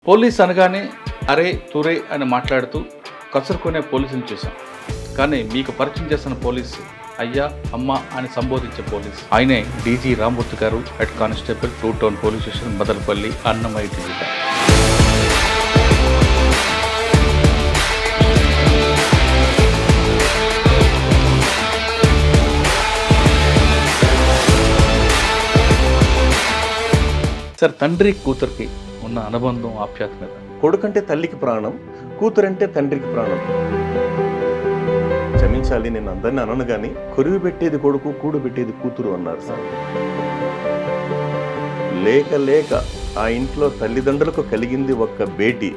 Police అనగానే అరే తురే అని మాట్లాడుతూ కసురుకునే పోలీసుని చూసాం. కానీ మీకు పరిచయం చేసిన పోలీసు అయ్యా అమ్మ అని సంబోధించే పోలీస్ ఆయనే డీజీ రామ్మూర్తి గారు, head constable, 2 town police station, Madanapalle, Annamayya జిల్లా. సార్, తండ్రి కూతురికి ఉన్న అనుబంధం, ఆప్యాయత మీద. కొడుకంటే తల్లికి ప్రాణం, కూతురంటే తండ్రికి ప్రాణం. క్షమించాలి, నేను అందరినీ అనను కానీ కొరివి పెట్టేది కొడుకు, కూడు పెట్టేది కూతురు అన్నారు సార్. లేక లేక ఆ ఇంట్లో తల్లిదండ్రులకు కలిగింది ఒక్క బేటీ,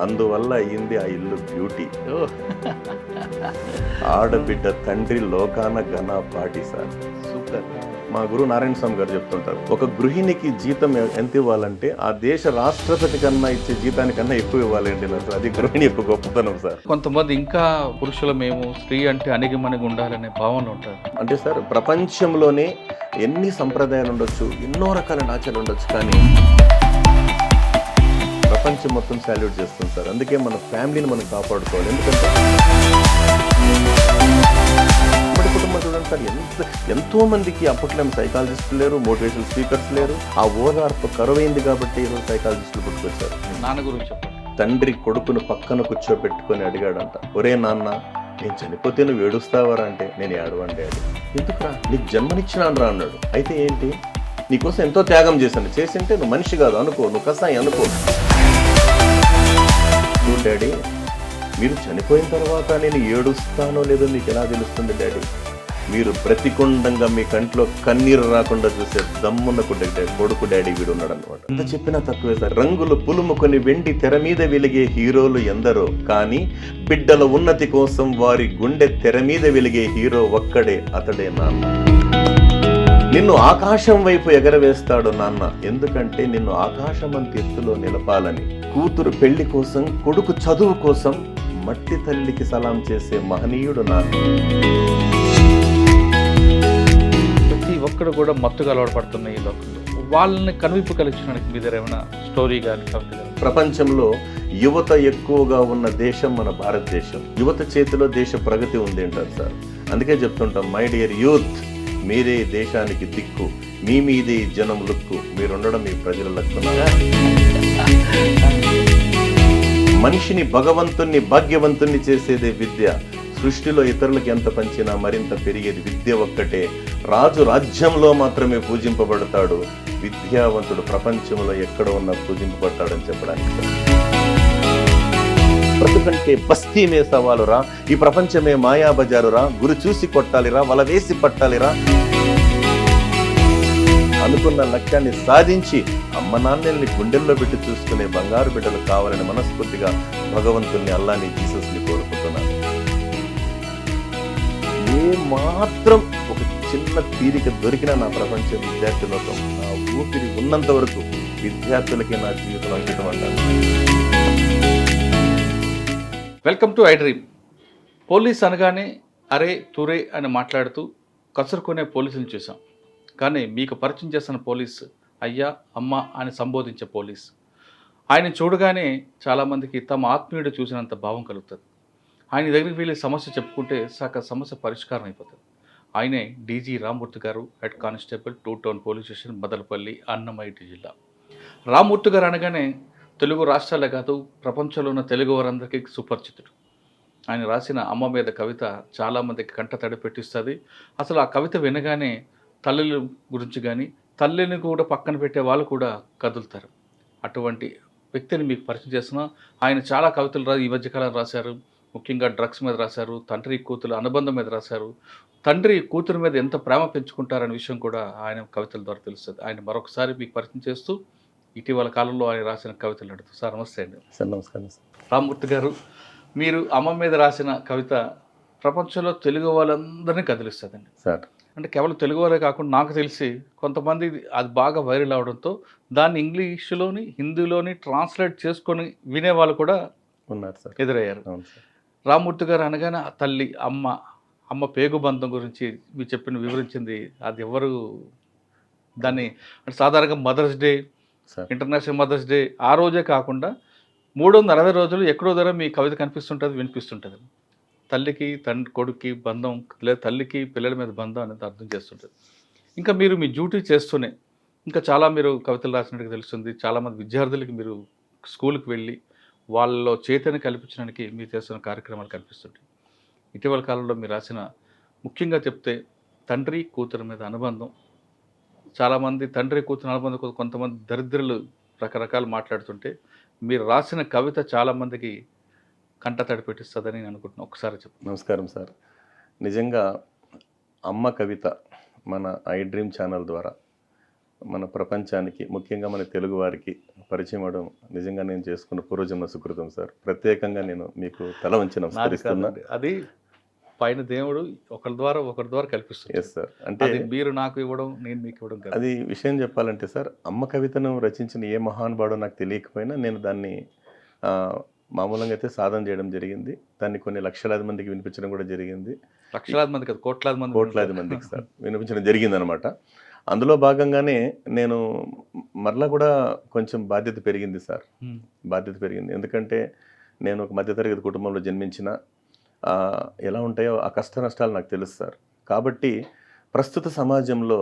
అందువల్ల అయ్యింది ఆ ఇల్లు బ్యూటీ. ఆడబిడ్డ తండ్రి లోకాన ఘన పాటి సార్. సూపర్. మా గురువు నారాయణ స్వామి గారు చెప్తుంటారు, ఒక గృహిణికి జీతం ఎంత ఇవ్వాలంటే ఆ దేశ రాష్ట్రపతి కన్నా ఇచ్చే జీతానికన్నా ఎక్కువ ఇవ్వాలండి సార్. అది గృహిణి యొక్క గొప్పతనం సార్. కొంతమంది ఇంకా పురుషుల మేము స్త్రీ అంటే అణిగిమణిగి ఉండాలనే భావన ఉంటారు. అంటే సార్, ప్రపంచంలోనే ఎన్ని సంప్రదాయాలు ఉండొచ్చు, ఎన్నో రకాల ఆచారాలు ఉండొచ్చు, కానీ ప్రపంచం మొత్తం సాల్యూట్ చేస్తుంది సార్. అందుకే మన ఫ్యామిలీని మనం కాపాడుకోవాలి. ఎందుకంటే అప్పటి కుటుంబం చూడండి సార్, ఎంతో మందికి అప్పట్లో సైకాలజిస్టులు లేరు, మోటివేషనల్ స్పీకర్స్ లేరు. ఆ ఓదార్పు కరువైంది కాబట్టి ఈరోజు సైకాలజిస్టులు పుట్టుకొచ్చారు. నాన్న గురించి చెప్పండి. తండ్రి కొడుకును పక్కన కూర్చోబెట్టుకొని అడిగాడంట, ఒరే నాన్న, నేను చనిపోతే నువ్వు ఏడుస్తావరా అంటే, నేను ఏడవండి. ఎందుకురా, నీకు జన్మనిచ్చినాను రా అన్నాడు. అయితే ఏంటి, నీకోసం ఎంతో త్యాగం చేశాను, చేసింటే నువ్వు మనిషి కాదు అనుకో, నువ్వు కసాయి అనుకో. నువ్వు డాడీ, మీరు చనిపోయిన తర్వాత నేను ఏడుస్తానో లేదో మీకు ఎలా తెలుస్తుంది డాడీ? మీరు బ్రతికుండంగా మీ కంట్లో కన్నీరు రాకుండా చూసే దమ్మున్న కొడుకు డాడీ వీడు ఉన్నాడు అనమాట. ఎంత చెప్పినా తక్కువే సార్. రంగులు పులుముకొని వెండి తెర మీద వెలిగే హీరోలు ఎందరో, కానీ బిడ్డల ఉన్నతి కోసం వారి గుండె తెర మీద వెలిగే హీరో ఒక్కడే, అతడే నాన్న. నిన్ను ఆకాశం వైపు ఎగరవేస్తాడు నాన్న, ఎందుకంటే నిన్ను ఆకాశమంత ఎత్తులో నిలపాలని. కూతురు పెళ్లి కోసం, కొడుకు చదువు కోసం మట్టి తల్లికి సలాం చేసే మహనీయుడు నాన్న. ప్రతి ఒక్కడు కూడా మత్తుగా అలవాటుపడుతున్న ఈ లోకంలో వాళ్ళని కనువిప్పు కలిగించడానికి మీ దగ్గర ఏమైనా స్టోరీ కానీ, కవిత కానీ? ప్రపంచంలో యువత ఎక్కువగా ఉన్న దేశం మన భారతదేశం. యువత చేతిలో దేశ ప్రగతి ఉంది అంటారు సార్. అందుకే చెప్తుంటాం, మై డియర్ యూత్, మీరే దేశానికి దిక్కు, మీ మీదే జనం లుక్కు, మీరుండడం మీ ప్రజల లక్షణాలు. మనిషిని భగవంతుణ్ణి భాగ్యవంతుణ్ణి చేసేదే విద్య. సృష్టిలో ఇతరులకు ఎంత పంచినా మరింత పెరిగేది విద్య ఒక్కటే. రాజు రాజ్యంలో మాత్రమే పూజింపబడతాడు, విద్యావంతుడు ప్రపంచంలో ఎక్కడ ఉన్నా పూజింపబడతాడని చెప్పడానికి. బ్రతుకంటే బస్తీ మే సవాలురా, ఈ ప్రపంచమే మాయా బజారురా, గురి చూసి కొట్టాలిరా, వల వేసి పట్టాలిరా. అనుకున్న లక్ష్యాన్ని సాధించి అమ్మ నాన్నల్ని గుండెల్లో పెట్టి చూసుకునే బంగారు బిడ్డలు కావాలని మనస్ఫూర్తిగా భగవంతుని, అల్లాని, జీసస్ని కోరుకుంటున్నాను. ఏ మాత్రం ఒక చిన్న తీరిక దొరికినా నా ప్రపంచ విద్యార్థులతో, నా ఊపిరి ఉన్నంత వరకు విద్యార్థులకి నా జీవితం అంకితం అంటాను. Welcome to I dream. Police అనగానే అరే తురే అని మాట్లాడుతూ కసురుకునే పోలీసుని చూసాం. కానీ మీకు పరిచయం చేసిన పోలీసు అయ్యా అమ్మ అని సంబోధించే పోలీస్ ఆయన చూడగానే చాలామందికి తమ ఆత్మీయుడు చూసినంత భావం కలుగుతుంది. ఆయన దగ్గరికి వెళ్ళి సమస్య చెప్పుకుంటే సమస్య పరిష్కారం అయిపోతుంది. ఆయనే డీజీ రామ్మూర్తి గారు, head constable, 2 town police station, Madanapalle, Annamayya జిల్లా. రామ్మూర్తి గారు అనగానే తెలుగు రాష్ట్రాలే కాదు, ప్రపంచంలో ఉన్న తెలుగు వారందరికీ సుపరిచితుడు. ఆయన రాసిన అమ్మ మీద కవిత చాలామందికి కంట తడి పెట్టిస్తుంది. అసలు ఆ కవిత వినగానే తల్లుల గురించి కానీ, తల్లిని కూడా పక్కన పెట్టే వాళ్ళు కూడా కదులుతారు. అటువంటి వ్యక్తిని మీకు పరిచయం చేస్తున్నా. ఆయన చాలా కవితలు ఈ మధ్యకాలం రాశారు. ముఖ్యంగా డ్రగ్స్ మీద రాశారు, తండ్రి కూతురు అనుబంధం మీద రాశారు. తండ్రి కూతురు మీద ఎంత ప్రేమ పెంచుకుంటారనే విషయం కూడా ఆయన కవితల ద్వారా తెలుస్తుంది. ఆయన మరొకసారి మీకు పరిచయం చేస్తూ ఇటీవల కాలంలో ఆయన రాసిన కవితలు అడుగుతారు. సార్ నమస్తే అండి. సార్ నమస్కారం. రామ్మూర్తి గారు, మీరు అమ్మ మీద రాసిన కవిత ప్రపంచంలో తెలుగు వాళ్ళందరినీ కదిలిస్తుందండి సార్. అంటే కేవలం తెలుగు వాళ్ళే కాకుండా నాకు తెలిసి కొంతమంది అది బాగా వైరల్ అవడంతో దాన్ని ఇంగ్లీష్లోని, హిందీలోని ట్రాన్స్లేట్ చేసుకొని వినేవాళ్ళు కూడా ఉన్నారు సార్, ఎదురయ్యారు. అవును సార్. రామ్మూర్తి గారు అనగానే ఆ తల్లి, అమ్మ పేగు బంధం గురించి మీరు వివరించింది అది ఎవరు దాన్ని అంటే సాధారణంగా mother's day, sir international mother's day ఆ రోజే కాకుండా 360 రోజులు ఎక్కడో దగ్గర మీ కవిత కనిపిస్తుంటుంది, వినిపిస్తుంటుంది. తల్లికి కొడుక్కి బంధం, లేదా తల్లికి పిల్లల మీద బంధం అనేది అర్థం చేస్తుంటుంది. ఇంకా మీరు మీ డ్యూటీ చేస్తూనే ఇంకా చాలా మీరు కవితలు రాసినట్టుగా తెలుస్తుంది. చాలామంది విద్యార్థులకి మీరు స్కూల్కి వెళ్ళి వాళ్ళలో చైతన్యం కల్పించడానికి మీరు చేస్తున్న కార్యక్రమాలు కనిపిస్తుంటాయి. ఇటీవల కాలంలో మీరు రాసిన ముఖ్యంగా చెప్తే తండ్రి కూతురు మీద అనుబంధం, చాలామంది తండ్రి కూతురు అనుబంధం కొంతమంది దరిద్రులు రకరకాలు మాట్లాడుతుంటే మీరు రాసిన కవిత చాలామందికి కంట తడి పెట్టిస్తుందని నేను అనుకుంటున్నాను. ఒకసారి చెప్పండి. నమస్కారం సార్. నిజంగా అమ్మ కవిత మన ఐ డ్రీమ్ ఛానల్ ద్వారా మన ప్రపంచానికి, ముఖ్యంగా మన తెలుగు వారికి పరిచయం అవడం నిజంగా నేను చేసుకున్న పూర్వజన్మ సుకృతం సార్. ప్రత్యేకంగా నేను మీకు తల వంచి నమస్కరిస్తున్నా. అది పైన దేవుడు ఒకరి ద్వారా కల్పిస్తుంది. Yes sir. అంటే మీరు నాకు ఇవ్వడం, నేను మీకు ఇవ్వడం కాదు. అది విషయం చెప్పాలంటే సార్, అమ్మ కవితను రచించిన ఏ మహానుభావుడో నాకు తెలియకపోయినా నేను దాన్ని మామూలుగా అయితే సాధన చేయడం జరిగింది. దాన్ని కొన్ని లక్షలాది మందికి వినిపించడం కూడా జరిగింది. లక్షలాది మంది కాదు, కోట్లాది మందికి సార్ వినిపించడం జరిగింది అనమాట. అందులో భాగంగానే నేను మరలా కూడా కొంచెం బాధ్యత పెరిగింది సార్. బాధ్యత పెరిగింది ఎందుకంటే నేను ఒక మధ్యతరగతి కుటుంబంలో జన్మించిన, ఎలా ఉంటాయో ఆ కష్ట నష్టాలు నాకు తెలుసు సార్. కాబట్టి ప్రస్తుత సమాజంలో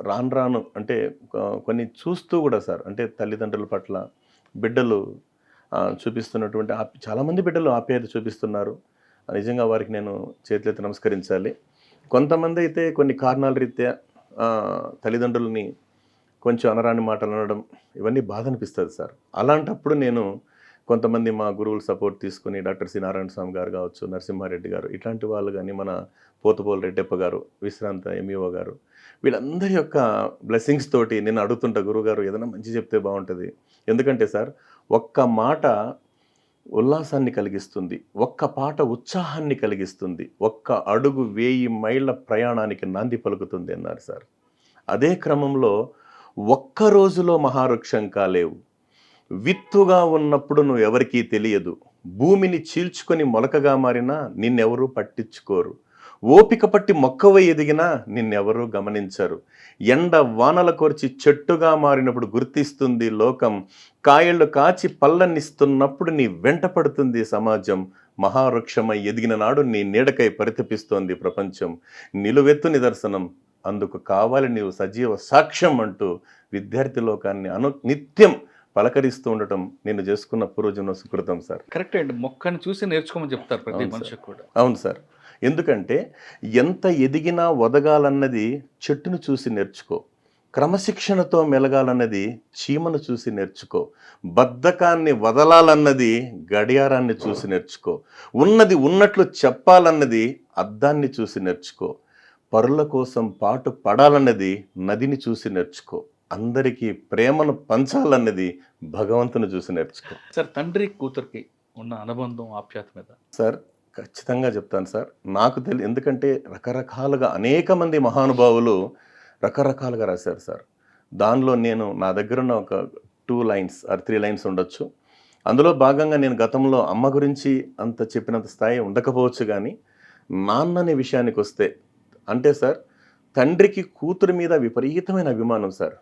రాను అంటే కొన్ని చూస్తూ కూడా సార్, అంటే తల్లిదండ్రుల పట్ల బిడ్డలు చూపిస్తున్నటువంటి చాలామంది బిడ్డలు ఆప్యాయత చూపిస్తున్నారు. నిజంగా వారికి నేను చేతులెత్తి నమస్కరించాలి. కొంతమంది అయితే కొన్ని కారణాల రీత్యా తల్లిదండ్రులని కొంచెం అనరాని మాటలు అనడం, ఇవన్నీ బాధ అనిపిస్తుంది సార్. అలాంటప్పుడు నేను కొంతమంది మా గురువులు సపోర్ట్ తీసుకుని డాక్టర్ సి నారాయణ స్వామి గారు కావచ్చు, నరసింహారెడ్డి గారు, ఇట్లాంటి వాళ్ళు కానీ, మన పోతుపోలు రెడ్డప్ప గారు, విశ్రాంత ఎంఈఓ గారు, వీళ్ళందరి యొక్క బ్లెస్సింగ్స్ తోటి నేను అడుగుతుంటా, గురువుగారు ఏదైనా మంచి చెప్తే బాగుంటుంది. ఎందుకంటే సార్, ఒక్క మాట ఉల్లాసాన్ని కలిగిస్తుంది, ఒక్క పాట ఉత్సాహాన్ని కలిగిస్తుంది, ఒక్క అడుగు 1000 మైళ్ళ ప్రయాణానికి నాంది పలుకుతుంది అన్నారు సార్. అదే క్రమంలో ఒక్క రోజులో మహావృక్షం కాలేవు, విత్తుగా ఉన్నప్పుడు నువ్వు ఎవరికీ తెలియదు, భూమిని చీల్చుకొని మొలకగా మారినా నిన్నెవరూ పట్టించుకోరు, ఓపిక పట్టి మొక్కవై ఎదిగినా నిన్నెవరూ గమనించరు, ఎండ వానల కోర్చి చెట్టుగా మారినప్పుడు గుర్తిస్తుంది లోకం, కాయళ్ళు కాచి పళ్ళనిస్తున్నప్పుడు నీ వెంట పడుతుంది సమాజం, మహావృక్షమై ఎదిగిన నాడు నీ నీడకై పరితపిస్తోంది ప్రపంచం, నిలువెత్తు నిదర్శనం అందుకు కావాలి నీవు సజీవ సాక్ష్యం అంటూ విద్యార్థి లోకాన్ని నిత్యం పలకరిస్తూ ఉండటం నేను చేసుకున్న పూర్వజన్మ సుకృతం సార్. కరెక్ట్ అండి. మొక్కని చూసి నేర్చుకోమని చెప్తారు ప్రతి మనిషికి కూడా. అవును సార్. ఎందుకంటే ఎంత ఎదిగినా వదగాలన్నది చెట్టును చూసి నేర్చుకో, క్రమశిక్షణతో మెలగాలన్నది చీమను చూసి నేర్చుకో, బద్ధకాన్ని వదలాలన్నది గడియారాన్ని చూసి నేర్చుకో, ఉన్నది ఉన్నట్లు చెప్పాలన్నది అద్దాన్ని చూసి నేర్చుకో, పరుల కోసం పాటు పడాలన్నది నదిని చూసి నేర్చుకో, అందరికీ ప్రేమను పంచాలన్నది భగవంతుని చూసి నేర్చుకో. సార్, తండ్రి కూతురికి ఉన్న అనుబంధం, ఆప్యాయత మీద సార్ ఖచ్చితంగా చెప్తాను సార్. నాకు ఎందుకంటే రకరకాలుగా అనేక మంది మహానుభావులు రకరకాలుగా రాశారు సార్. దానిలో నేను నా దగ్గర ఉన్న ఒక 2 లైన్స్ ఆర్ 3 లైన్స్ ఉండొచ్చు. అందులో భాగంగా నేను గతంలో అమ్మ గురించి అంత చెప్పినంత స్థాయి ఉండకపోవచ్చు, కానీ నాన్న అనే విషయానికి వస్తే, అంటే సార్, తండ్రికి కూతురు మీద విపరీతమైన అభిమానం సార్.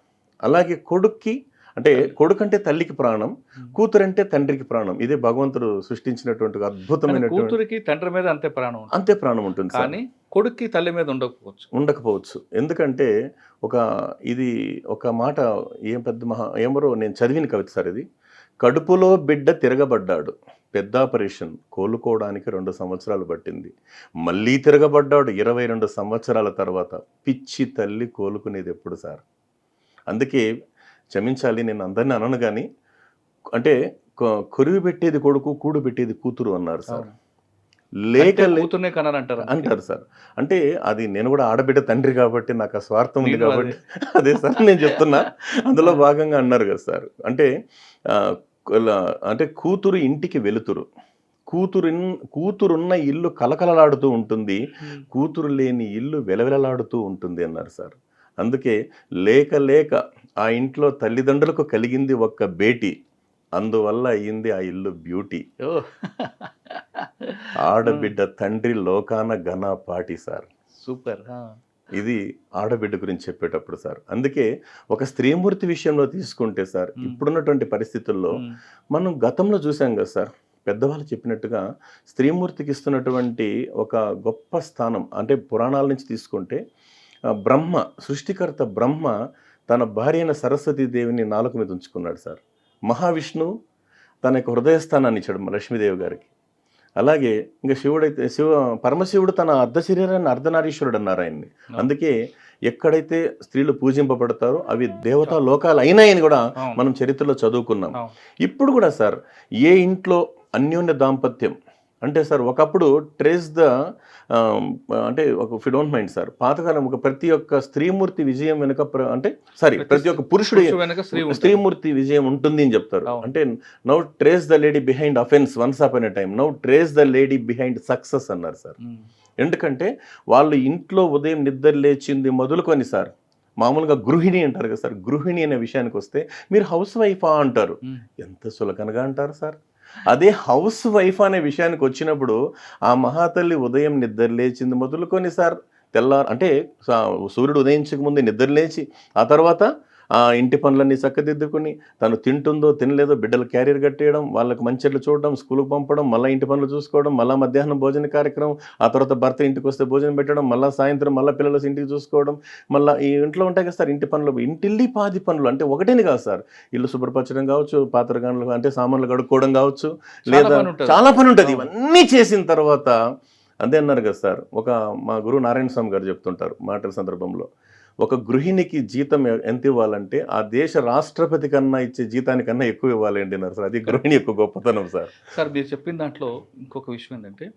అలాగే కొడుక్కి, అంటే కొడుకు అంటే తల్లికి ప్రాణం, కూతురు అంటే తండ్రికి ప్రాణం. ఇదే భగవంతుడు సృష్టించినటువంటి అద్భుతమైన, కూతురికి తండ్రి మీద అంతే ప్రాణం ఉంటుంది, కానీ కొడుక్కి తల్లి మీద ఉండకపోవచ్చు. ఎందుకంటే ఇది ఒక మాట, ఏం పెద్ద ఏమరో నేను చదివిన కవిత సార్ ఇది. కడుపులో బిడ్డ తిరగబడ్డాడు, పెద్ద ఆపరేషన్, కోలుకోవడానికి 2 సంవత్సరాలు పట్టింది, మళ్ళీ తిరగబడ్డాడు 22 సంవత్సరాల తర్వాత, పిచ్చి తల్లి కోలుకునేది ఎప్పుడు సార్? అందుకే క్షమించాలి, నేను అందరినీ అనను, కానీ అంటే కొరివి పెట్టేది కొడుకు, కూడు పెట్టేది కూతురు అన్నారు సార్. కూతుర్నే కనాలంటారు అంటారు సార్. అంటే అది నేను కూడా ఆడబిడ్డ తండ్రి కాబట్టి నాకు ఆ స్వార్థం ఉంది కాబట్టి అదే సార్ నేను చెప్తున్నా. అందులో భాగంగా అన్నారు కదా సార్. అంటే కూతురు ఇంటికి వెలుతురు, కూతురున్న ఇల్లు కలకలలాడుతూ ఉంటుంది, కూతురు లేని ఇల్లు వెలవెలలాడుతూ ఉంటుంది అన్నారు సార్. అందుకే లేక ఆ ఇంట్లో తల్లిదండ్రులకు కలిగింది ఒక్క బేటీ, అందువల్ల అయ్యింది ఆ ఇల్లు బ్యూటీ, ఆడబిడ్డ తండ్రి లోకాన ఘన పాటి సార్. సూపర్. ఇది ఆడబిడ్డ గురించి చెప్పేటప్పుడు సార్. అందుకే ఒక స్త్రీమూర్తి విషయంలో తీసుకుంటే సార్, ఇప్పుడున్నటువంటి పరిస్థితుల్లో మనం గతంలో చూసాం కదా సార్, పెద్దవాళ్ళు చెప్పినట్టుగా స్త్రీమూర్తికి ఇస్తున్నటువంటి ఒక గొప్ప స్థానం అంటే పురాణాల నుంచి తీసుకుంటే బ్రహ్మ, సృష్టికర్త బ్రహ్మ తన భార్య అయిన సరస్వతీదేవిని నాలుక మీద ఉంచుకున్నాడు సార్. మహావిష్ణువు తన యొక్క హృదయస్థానాన్ని ఇచ్చాడు లక్ష్మీదేవి గారికి. అలాగే ఇంకా శివుడైతే పరమశివుడు తన అర్ధ శరీరాన్ని అర్ధనారీశ్వరుడు అన్నారు ఆయన్ని. అందుకే ఎక్కడైతే స్త్రీలు పూజింపబడతారో అవి దేవతా లోకాలు అయినాయని కూడా మనం చరిత్రలో చదువుకున్నాం. ఇప్పుడు కూడా సార్ ఏ ఇంట్లో అన్యోన్య దాంపత్యం అంటే సార్ ఒకప్పుడు ట్రేస్ ద అంటే ఒక if you don't mind sir, పాతకాలం ఒక ప్రతి ఒక్క స్త్రీమూర్తి విజయం వెనుక అంటే ప్రతి ఒక్క పురుషుడు స్త్రీమూర్తి విజయం ఉంటుంది అని చెప్తారు. అంటే now trace the lady behind offence once upon a time, now trace the lady behind success అన్నారు సార్. ఎందుకంటే వాళ్ళు ఇంట్లో ఉదయం నిద్ర లేచింది మొదలుకొని సార్, మామూలుగా గృహిణి అంటారు కదా సార్, గృహిణి అనే విషయానికి వస్తే మీరు హౌస్ వైఫా అంటారు. ఎంత సులకనగా అంటారు సార్. అదే హౌస్ వైఫ్ అనే విషయానికి వచ్చినప్పుడు ఆ మహాతల్లి ఉదయం నిద్ర లేచింది మొదలుకొని సార్ తెల్లారు అంటే సూర్యుడు ఉదయించక ముందు నిద్ర లేచి ఆ తర్వాత ఆ ఇంటి పనులన్నీ చక్కదిద్దుకుని తను తింటుందో తినలేదో బిడ్డలు క్యారియర్ కట్టేయడం, వాళ్ళకి మంచిర్లు చూడడం, స్కూల్కి పంపడం, మళ్ళీ ఇంటి పనులు చూసుకోవడం, మళ్ళీ మధ్యాహ్నం భోజన కార్యక్రమం, ఆ తర్వాత భర్త ఇంటికి వస్తే భోజనం పెట్టడం, మళ్ళీ సాయంత్రం మళ్ళీ పిల్లలు ఇంటికి చూసుకోవడం, మళ్ళీ ఈ ఇంట్లో ఉంటాయి కదా సార్ ఇంటి పనులు, ఇంటిల్లి పాది పనులు అంటే ఒకటేని కాదు సార్, ఇల్లు శుభ్రపరచడం కావచ్చు, పాత్రగానులు అంటే సామాన్లు కడుక్కోవడం కావచ్చు, లేదా చాలా పని ఉంటుంది. ఇవన్నీ చేసిన తర్వాత అదే అన్నారు కదా సార్, మా గురువు నారాయణ స్వామి గారు చెప్తుంటారు మాటల సందర్భంలో, ఒక గృహిణికి జీతం ఎంత ఇవ్వాలంటే ఆ దేశ రాష్ట్రపతి కన్నా ఇచ్చే జీతానికన్నా ఎక్కువ ఇవ్వాలి అంటున్నారు సార్. అది గృహిణి యొక్క గొప్పతనం సార్. సార్ మీరు చెప్పిన దాంట్లో ఇంకొక విషయం ఏంటంటే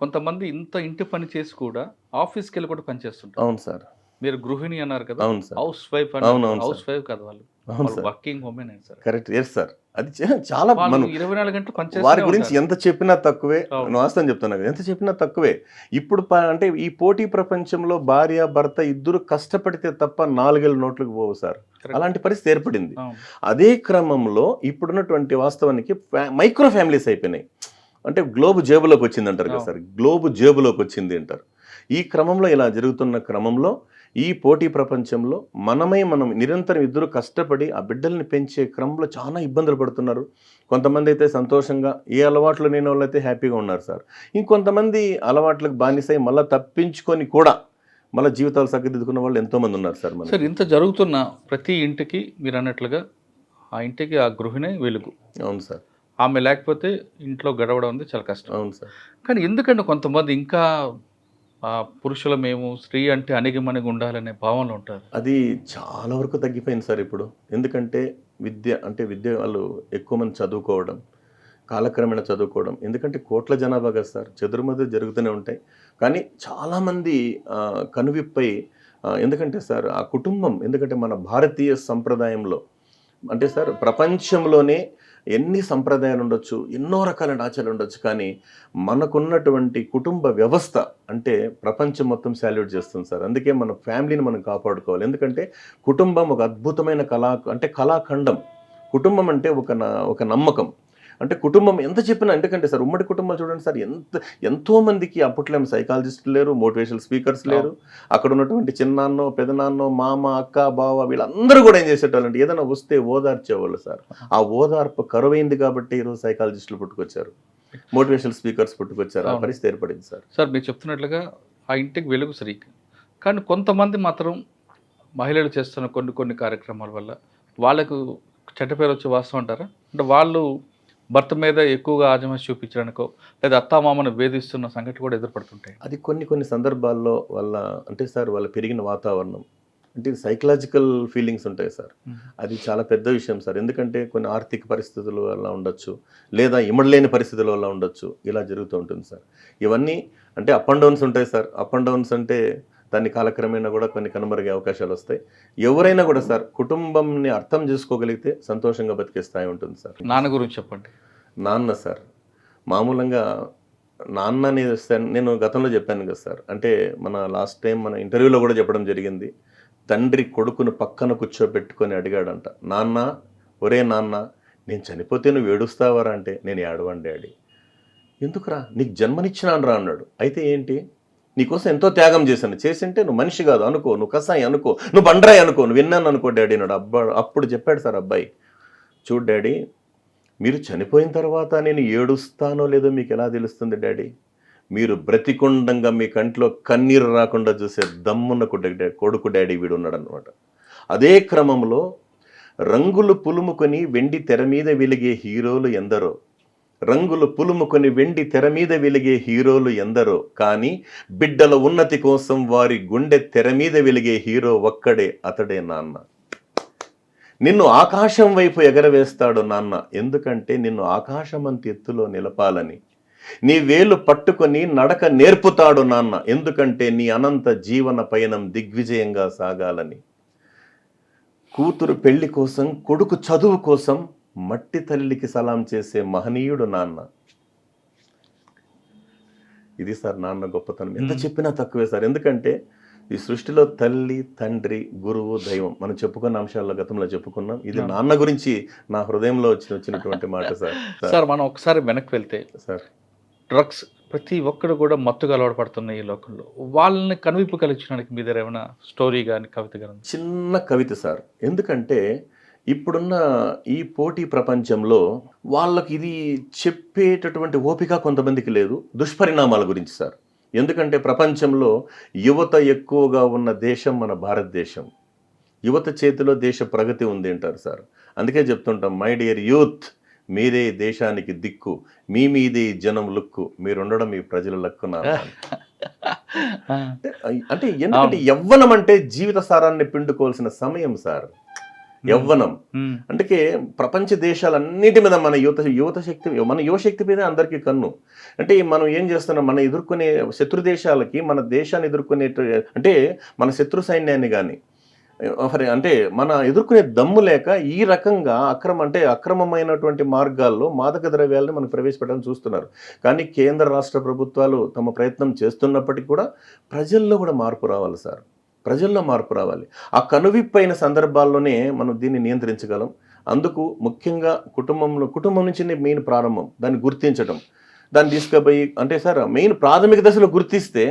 కొంతమంది ఇంత ఇంటి పని చేసి కూడా ఆఫీస్కి వెళ్ళి కూడా పని చేస్తుంటారు. అవును సార్. మీరు గృహిణి అన్నారు కదా, అవును సార్, హౌస్ వైఫ్ అవునవును, హౌస్ వైఫ్ కదా వాళ్ళు, working women sir. Correct, yes sir. అది చాలా మనం 24 గంటలు పనిచేస్తారు. వారి గురించి ఎంత చెప్పినా తక్కువే, వాస్తవం చెప్తున్నా, ఎంత చెప్పినా తక్కువే. ఇప్పుడు అంటే ఈ పోటీ ప్రపంచంలో భార్య భర్త ఇద్దరు కష్టపడితే తప్ప 4 ఏళ్ళ నోట్లకు పోవు సార్. అలాంటి పరిస్థితి ఏర్పడింది. అదే క్రమంలో ఇప్పుడున్నటువంటి వాస్తవానికి మైక్రో ఫ్యామిలీస్ అయిపోయినాయి. అంటే గ్లోబ్ జేబులోకి వచ్చింది అంటారు కదా సార్, గ్లోబ్ జేబులోకి వచ్చింది అంటారు. ఈ క్రమంలో ఇలా జరుగుతున్న క్రమంలో ఈ పోటీ ప్రపంచంలో మనం నిరంతరం ఇద్దరు కష్టపడి ఆ బిడ్డల్ని పెంచే క్రమంలో చాలా ఇబ్బందులు పడుతున్నారు. కొంతమంది అయితే సంతోషంగా ఏ అలవాట్లు లేని వాళ్ళు అయితే హ్యాపీగా ఉన్నారు సార్. ఇంకొంతమంది అలవాట్లకు బానిసై మళ్ళీ తప్పించుకొని కూడా మళ్ళీ జీవితాలు సరిదిద్దుకున్న వాళ్ళు ఎంతోమంది ఉన్నారు సార్. సార్ ఇంత జరుగుతున్న ప్రతి ఇంటికి మీరు అన్నట్లుగా ఆ ఇంటికి ఆ గృహిణి వెలుగు. అవును సార్. ఆమె లేకపోతే ఇంట్లో గడవడం ఉంది చాలా కష్టం. అవును సార్. కానీ ఎందుకంటే కొంతమంది ఇంకా పురుషుల మేము స్త్రీ అంటే అణిగిమణిగి ఉండాలనే భావనలో ఉంటారు. అది చాలా వరకు తగ్గిపోయింది సార్ ఇప్పుడు. ఎందుకంటే విద్య వాళ్ళు ఎక్కువ మంది చదువుకోవడం, కాలక్రమేణా చదువుకోవడం. ఎందుకంటే కోట్ల జనాభా కదా సార్, చెదురుమదురు జరుగుతూనే ఉంటాయి. కానీ చాలామంది కనువిప్పై ఎందుకంటే సార్ ఆ కుటుంబం, ఎందుకంటే మన భారతీయ సంప్రదాయంలో అంటే సార్ ప్రపంచంలోనే ఎన్ని సంప్రదాయాలు ఉండొచ్చు, ఎన్నో రకాలైన ఆచారాలు ఉండొచ్చు, కానీ మనకున్నటువంటి కుటుంబ వ్యవస్థ అంటే ప్రపంచం మొత్తం సాల్యూట్ చేస్తుంది సార్. అందుకే మన ఫ్యామిలీని మనం కాపాడుకోవాలి. ఎందుకంటే కుటుంబం ఒక అద్భుతమైన కళాఖండం. కుటుంబం అంటే ఒక నమ్మకం. అంటే కుటుంబం ఎంత చెప్పినా, ఎందుకంటే సార్ ఉమ్మడి కుటుంబాలు చూడండి సార్, ఎంతోమందికి అప్పట్లో సైకాలజిస్టులు లేరు, మోటివేషనల్ స్పీకర్స్ లేరు. అక్కడ ఉన్నటువంటి చిన్నాన్నో పెదనాన్నో మామ అక్క బావ వీళ్ళందరూ కూడా ఏం చేసేటోళ్ళంటే ఏదైనా వస్తే ఓదార్చేవాళ్ళు సార్. ఆ ఓదార్పు కరువైంది కాబట్టి ఈరోజు సైకాలజిస్టులు పుట్టుకొచ్చారు, మోటివేషనల్ స్పీకర్స్ పుట్టుకొచ్చారు. ఆ పరిస్థితి ఏర్పడింది సార్. సార్ మీరు చెప్తున్నట్లుగా ఆ ఇంటికి వెలుగు సరి, కానీ కొంతమంది మాత్రం మహిళలు చేస్తున్న కొన్ని కార్యక్రమాల వల్ల వాళ్ళకు చెడ్డ పేరు వచ్చి వాస్తవం అంటారా? అంటే వాళ్ళు భర్త మీద ఎక్కువగా ఆజమాయిషి చూపించడానికో లేదా అత్తామామను వేధిస్తున్న సంఘటన కూడా ఎదురుపడుతుంటాయి. అది కొన్ని సందర్భాల్లో వాళ్ళ పెరిగిన వాతావరణం అంటే సైకలాజికల్ ఫీలింగ్స్ ఉంటాయి సార్. అది చాలా పెద్ద విషయం సార్. ఎందుకంటే కొన్ని ఆర్థిక పరిస్థితుల వల్ల ఉండొచ్చు, లేదా ఇమడలేని పరిస్థితుల వల్ల ఉండొచ్చు, ఇలా జరుగుతూ ఉంటుంది సార్. ఇవన్నీ అంటే అప్ అండ్ డౌన్స్ ఉంటాయి సార్. అప్ అండ్ డౌన్స్ అంటే దాన్ని కాలక్రమేణా కూడా కొన్ని కనుమరుగే అవకాశాలు వస్తాయి. ఎవరైనా కూడా సార్ కుటుంబంని అర్థం చేసుకోగలిగితే సంతోషంగా బతికే స్థాయి ఉంటుంది సార్. నాన్న గురించి చెప్పండి. నాన్న సార్ మామూలుగా నాన్న నేను గతంలో చెప్పాను కదా సార్, అంటే మన లాస్ట్ టైం మన ఇంటర్వ్యూలో కూడా చెప్పడం జరిగింది. తండ్రి కొడుకును పక్కన కూర్చోబెట్టుకొని అడిగాడంట, నాన్న ఒరే నాన్న నేను చనిపోతే నువ్వు ఏడుస్తావరా అంటే, నేను ఏడవని డాడీ. ఎందుకురా, నీకు జన్మనిచ్చినాను రా అన్నాడు. అయితే ఏంటి, నీకోసం ఎంతో త్యాగం చేశాను, చేసింటే నువ్వు మనిషి కాదు అనుకో, నువ్వు కసాయి అనుకో, నువ్వు బండరాయి అనుకో, నువ్వు విన్నాను అనుకో డాడీ అన్నాడు. అప్పుడు చెప్పాడు సార్ అబ్బాయి, చూడు డాడీ, మీరు చనిపోయిన తర్వాత నేను ఏడుస్తానో లేదో మీకు ఎలా తెలుస్తుంది డాడీ? మీరు బ్రతికుండంగా మీ కంట్లో కన్నీరు రాకుండా చూసే దమ్మున్న కొడుకు డాడీ వీడు ఉన్నాడు అనమాట. అదే క్రమంలో రంగులు పులుముకొని వెండి తెర మీద వెలిగే హీరోలు ఎందరో, రంగులు పులుముకొని వెండి తెర మీద వెలిగే హీరోలు ఎందరో, కానీ బిడ్డల ఉన్నతి కోసం వారి గుండె తెర మీద వెలిగే హీరో ఒక్కడే, అతడే నాన్న. నిన్ను ఆకాశం వైపు ఎగరవేస్తాడు నాన్న, ఎందుకంటే నిన్ను ఆకాశమంత ఎత్తులో నిలపాలని. నీ వేలు పట్టుకొని నడక నేర్పుతాడు నాన్న, ఎందుకంటే నీ అనంత జీవన పయనం దిగ్విజయంగా సాగాలని. కూతురు పెళ్లి కోసం, కొడుకు చదువు కోసం మట్టి తల్లికి సలాం చేసే మహనీయుడు నాన్న. ఇది సార్ నాన్న గొప్పతనం. ఎంత చెప్పినా తక్కువే సార్. ఎందుకంటే ఈ సృష్టిలో తల్లి, తండ్రి, గురువు, దైవం మనం చెప్పుకున్న అంశాల్లో గతంలో చెప్పుకున్నాం. ఇది నాన్న గురించి నా హృదయంలో వచ్చినటువంటి మాట సార్. సార్ మనం ఒకసారి వెనక్కి వెళ్తే సార్, డ్రగ్స్ ప్రతి ఒక్కరు కూడా మత్తుగా అలవాటు పడుతున్నాయి ఈ లోకంలో. వాళ్ళని కనువిప్పు కలిగించడానికి మీ దగ్గర ఏమైనా స్టోరీ కానీ కవిత కానీ? చిన్న కవిత సార్. ఎందుకంటే ఇప్పుడున్న ఈ పోటీ ప్రపంచంలో వాళ్ళకి ఇది చెప్పేటటువంటి ఓపిక కొంతమందికి లేదు. దుష్పరిణామాల గురించి సార్. ఎందుకంటే ప్రపంచంలో యువత ఎక్కువగా ఉన్న దేశం మన భారతదేశం. యువత చేతిలో దేశ ప్రగతి ఉంది అంటారు సార్. అందుకే చెప్తుంటాం, మై డియర్ యూత్, మీరే దేశానికి దిక్కు, మీ మీదే జనం లుక్కు, మీరుండడం మీ ప్రజల లక్కున. అంటే ఎందుకంటే యవ్వనం అంటే జీవిత సారాన్ని పిండుకోవాల్సిన సమయం సార్. యవ్వనం అందుకే ప్రపంచ దేశాలన్నిటి మీద మన యువత శక్తి, మన యువశక్తి మీద అందరికీ కన్ను. అంటే మనం ఏం చేస్తున్నాం, మన ఎదుర్కొనే శత్రు దేశాలకి మన దేశాన్ని ఎదుర్కొనే, అంటే మన శత్రు సైన్యాన్ని కానీ అంటే మన ఎదుర్కొనే దమ్ము లేక ఈ రకంగా అక్రమమైనటువంటి మార్గాల్లో మాదక ద్రవ్యాలను మనకు ప్రవేశపెట్టాలని చూస్తున్నారు. కానీ కేంద్ర రాష్ట్ర ప్రభుత్వాలు తమ ప్రయత్నం చేస్తున్నప్పటికీ కూడా ప్రజల్లో కూడా మార్పు రావాలి సార్. ప్రజల్లో మార్పు రావాలి. ఆ కనువిప్పైన సందర్భాల్లోనే మనం దీన్ని నియంత్రించగలం. అందుకు ముఖ్యంగా కుటుంబం నుంచి మెయిన్ ప్రారంభం. దాన్ని గుర్తించడం, దాన్ని తీసుకుపోయి అంటే సార్ మెయిన్ ప్రాథమిక దశలో గుర్తిస్తే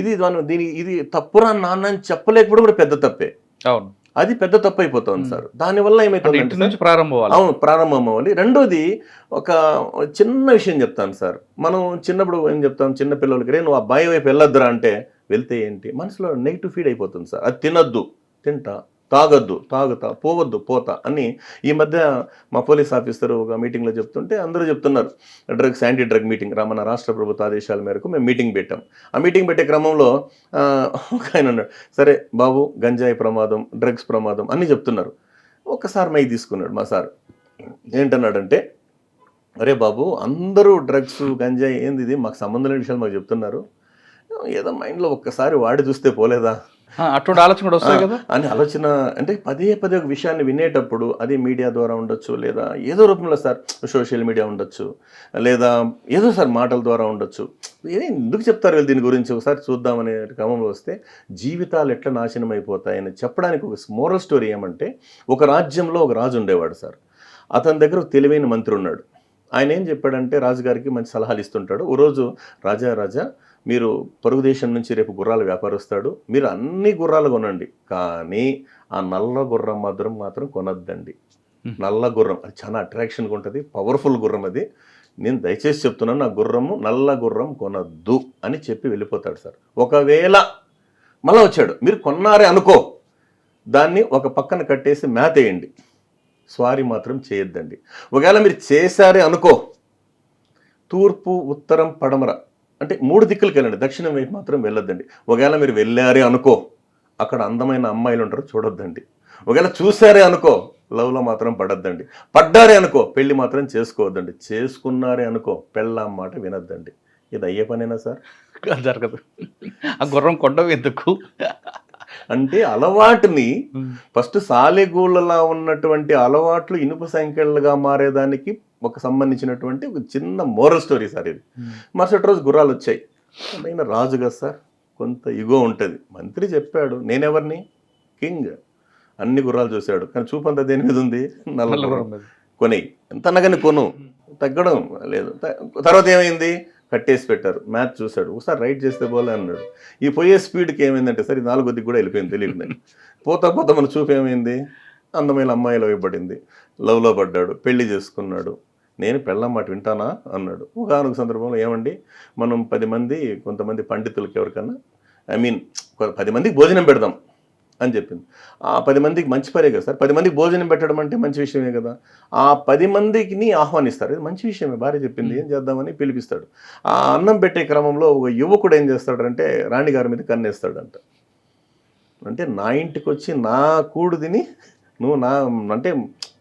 ఇది తప్పురా నాన్న అని చెప్పలేకపోవడం కూడా పెద్ద తప్పే. అవును, అది పెద్ద తప్పు అయిపోతుంది సార్. దానివల్ల ఏమైతుంది, ప్రారంభం అవ్వాలి. రెండోది ఒక చిన్న విషయం చెప్తాను సార్. మనం చిన్నప్పుడు ఏం చెప్తాం, చిన్న పిల్లలకి, రే నువ్వు అబ్బాయి వైపు వెళ్ళొద్దురా అంటే వెళ్తే ఏంటి, మనసులో నెగిటివ్ ఫీడ్ అయిపోతుంది సార్. అది తినొద్దు, తింటా, తాగొద్దు, తాగుతా, పోవద్దు, పోతా అని ఈ మధ్య మా పోలీస్ ఆఫీసర్ ఒక మీటింగ్లో చెప్తుంటే అందరూ చెప్తున్నారు, యాంటీ డ్రగ్ మీటింగ్ మన రాష్ట్ర ప్రభుత్వ ఆదేశాల మేరకు మేము మీటింగ్ పెట్టాం. ఆ మీటింగ్ పెట్టే క్రమంలో ఒక ఆయన అన్నాడు, సరే బాబు గంజాయి ప్రమాదం, డ్రగ్స్ ప్రమాదం అన్నీ చెప్తున్నారు. ఒక్కసారి మైక్ తీసుకున్నాడు మా సార్. ఏంటన్నాడంటే, అరే బాబు అందరూ డ్రగ్స్ గంజాయి ఏంది ఇది మాకు సంబంధం లేని విషయాలు మాకు చెప్తున్నారు, ఏదో మైండ్లో ఒక్కసారి వాడి చూస్తే పోలేదా అటువంటి ఆలోచన కూడా వస్తాయి కదా అని ఆలోచన. అంటే పదే ఒక విషయాన్ని వినేటప్పుడు అది మీడియా ద్వారా ఉండొచ్చు, లేదా ఏదో రూపంలో సార్ సోషల్ మీడియా ఉండొచ్చు, లేదా ఏదో సార్ మాటల ద్వారా ఉండొచ్చు. ఎందుకు చెప్తారు వీళ్ళు దీని గురించి, ఒకసారి చూద్దామనే క్రమంలో వస్తే జీవితాలు ఎట్లా నాశనం అయిపోతాయని చెప్పడానికి ఒక మోరల్ స్టోరీ ఏమంటే, ఒక రాజ్యంలో ఒక రాజు ఉండేవాడు సార్. అతని దగ్గర ఒక తెలివైన మంత్రి ఉన్నాడు. ఆయన ఏం చెప్పాడంటే రాజుగారికి మంచి సలహాలు ఇస్తుంటాడు. ఓ రోజు, రాజా మీరు పొరుగు దేశం నుంచి రేపు గుర్రాల వ్యాపారస్తాడు, మీరు అన్ని గుర్రాలు కొనండి, కానీ ఆ నల్ల గుర్రం మాత్రం కొనొద్దండి. నల్ల గుర్రం అది చాలా అట్రాక్షన్గా ఉంటుంది, పవర్ఫుల్ గుర్రం అది. నేను దయచేసి చెప్తున్నాను, నా నల్ల గుర్రం కొనొద్దు అని చెప్పి వెళ్ళిపోతాడు సార్. ఒకవేళ మళ్ళీ వచ్చాడు, మీరు కొన్నారే అనుకో, దాన్ని ఒక పక్కన కట్టేసి మేతేయండి, స్వారీ మాత్రం చేయొద్దండి. ఒకవేళ మీరు చేశారే అనుకో, తూర్పు, ఉత్తరం, పడమర అంటే 3 దిక్కులకి వెళ్ళండి, దక్షిణం వైపు మాత్రం వెళ్ళొద్దండి. ఒకవేళ మీరు వెళ్ళారే అనుకో, అక్కడ అందమైన అమ్మాయిలు ఉంటారు, చూడొద్దండి. ఒకవేళ చూసారే అనుకో, లవ్లో మాత్రం పడొద్దండి. పడ్డారే అనుకో, పెళ్లి మాత్రం చేసుకోవద్దండి. చేసుకున్నారే అనుకో, పెళ్ళాం మాట వినొద్దండి. ఇది అయ్యే పనేనా సార్? జరగదు. ఆ గుర్రం కొండవు ఎందుకు అంటే అలవాటుని ఫస్ట్ సాలెగూళ్ళలా ఉన్నటువంటి అలవాట్లు ఇనుప సంఖ్యలుగా మారేదానికి ఒక సంబంధించినటువంటి ఒక చిన్న మోరల్ స్టోరీ సార్ ఇది. మరుసటి రోజు గుర్రాలు వచ్చాయి. అయినా రాజు కదా సార్, కొంత ఇగో ఉంటుంది. మంత్రి చెప్పాడు, నేనెవరిని, కింగ్. అన్ని గుర్రాలు చూశాడు, కానీ చూపంతా దేని మీద ఉంది, నల్ల గుర్రం. కొనేయి, ఎంత అనగానే కొను, తగ్గడం లేదు. తర్వాత ఏమైంది, కట్టేసి పెట్టారు. మ్యాచ్ చూశాడు, ఒకసారి రైట్ చేస్తే బోలే అన్నాడు. ఈ పోయే స్పీడ్కి ఏమైందంటే సార్, ఈ 4 కూడా వెళ్ళిపోయింది తెలియదు. పోతా పోతా మన చూపు ఏమైంది, అందమైన అమ్మాయిలో ఇవ్వబడింది, లవ్లో పడ్డాడు, పెళ్లి చేసుకున్నాడు. నేను పెళ్ళాం మాట వింటానా అన్నాడు. ఒకానొక సందర్భంలో ఏమండి, మనం 10 మంది కొంతమంది పండితులకి ఎవరికన్నా I mean 10 మందికి భోజనం పెడదాం అని చెప్పింది. ఆ 10 మందికి మంచి పనే కదా సార్, 10 మందికి భోజనం పెట్టడం అంటే మంచి విషయమే కదా. ఆ 10 మందికి ఆహ్వానిస్తారు, ఇది మంచి విషయమే, భార్య చెప్పింది ఏం చేద్దామని పిలిపిస్తాడు. ఆ అన్నం పెట్టే క్రమంలో ఒక యువకుడు ఏం చేస్తాడంటే రాణిగారి మీద కన్నేస్తాడంట. అంటే నా ఇంటికి వచ్చి నా కూడు తిని నువ్వు నా అంటే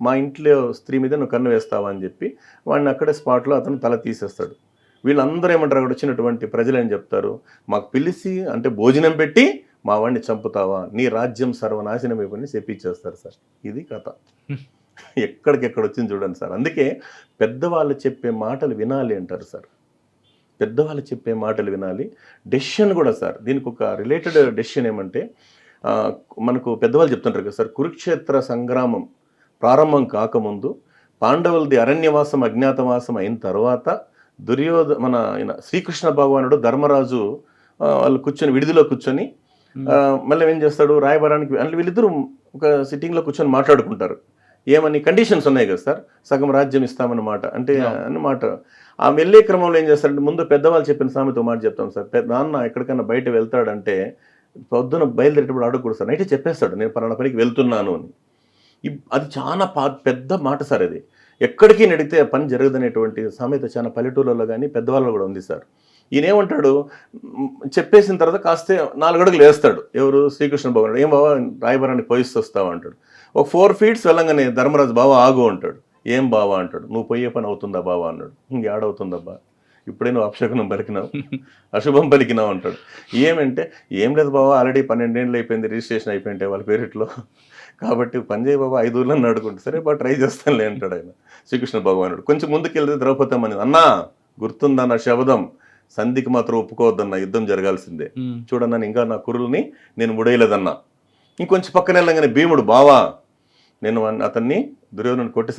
మా ఇంట్లో స్త్రీ మీద నువ్వు కన్ను వేస్తావా అని చెప్పి వాడిని అక్కడే స్పాట్లో అతను తల తీసేస్తాడు. వీళ్ళందరూ ఏమంటారు, అక్కడ వచ్చినటువంటి ప్రజలు ఏం చెప్తారు, మాకు పిలిచి అంటే భోజనం పెట్టి మా వాడిని చంపుతావా, నీ రాజ్యం సర్వనాశనం అయిపోయి చెప్పించేస్తారు సార్. ఇది కథ. ఎక్కడికెక్కడ వచ్చింది చూడండి సార్. అందుకే పెద్దవాళ్ళు చెప్పే మాటలు వినాలి అంటారు సార్. పెద్దవాళ్ళు చెప్పే మాటలు వినాలి. డెసిషన్ కూడా సార్, దీనికి ఒక రిలేటెడ్ డెసిషన్ ఏమంటే, మనకు పెద్దవాళ్ళు చెప్తుంటారు కదా సార్, కురుక్షేత్ర సంగ్రామం ప్రారంభం కాకముందు పాండవులది అరణ్యవాసం అజ్ఞాతవాసం అయిన తర్వాత మన శ్రీకృష్ణ భగవానుడు ధర్మరాజు వాళ్ళు కూర్చొని విడిదిలో కూర్చొని మళ్ళీ ఏం చేస్తాడు, రాయబారానికి అంటే వీళ్ళిద్దరూ ఒక సిట్టింగ్లో కూర్చొని మాట్లాడుకుంటారు. ఏమని కండిషన్స్ ఉన్నాయి కదా సార్, సగం రాజ్యం ఇస్తామన్నమాట అంటే అన్నమాట. ఆ వెళ్ళే క్రమంలో ఏం చేస్తారంటే, ముందు పెద్దవాళ్ళు చెప్పిన సామెత మాట చెప్తాం సార్. నాన్న ఎక్కడికైనా బయట వెళ్తాడంటే పొద్దున బయలుదేరేటప్పుడు అడగకూడదు సార్, నైట్ చెప్పేస్తాడు నేను పలానా పనికి వెళ్తున్నాను అని. అది చాలా పెద్ద మాట సార్. అది ఎక్కడికి నడితే పని జరగదనేటువంటి సామెత చాలా పల్లెటూళ్ళలో కానీ పెద్దవాళ్ళలో కూడా ఉంది సార్. ఈయనేమంటాడు, చెప్పేసిన తర్వాత కాస్తే 4 అడుగులు వేస్తాడు. ఎవరు, శ్రీకృష్ణ భగవానుడు. ఏం బావా రాయబారానికి పోయిస్తూ వస్తావా అంటాడు. ఒక 4 feet వెళ్ళంగానే ధర్మరాజు బావా ఆగు అంటాడు. ఏం బావా అంటాడు. నువ్వు పోయే పని అవుతుందా బావా అన్నాడు. ఇంకేడవుతుందబ్బా, ఇప్పుడే నువ్వు అపశకునం పలికినావు, అశుభం పలికినావు అంటాడు. ఏమంటే ఏం లేదు బాబా, ఆల్రెడీ 12 ఏళ్ళు అయిపోయింది, రిజిస్ట్రేషన్ అయిపోయింటే వాళ్ళ పేరిట్లో, కాబట్టి పని చేయ బాబా 5 ఊర్లను అడుగుంటే, సరే బా ట్రై చేస్తానులే అంటాడు ఆయన శ్రీకృష్ణ భగవానుడు. కొంచెం ముందుకు వెళ్తే ద్రౌపదమ్మని, అన్నా గుర్తుందన్న శబదం, సంధికి మాత్రం ఒప్పుకోవద్దన్న, యుద్ధం జరగాల్సిందే, చూడన్నా ఇంకా నా కురుల్ని నేను ముడేయలేదన్నా. ఇంకొంచెం పక్కన వెళ్ళగానే భీముడు, బావా నేను అతన్ని దుర్యోధను కొట్టి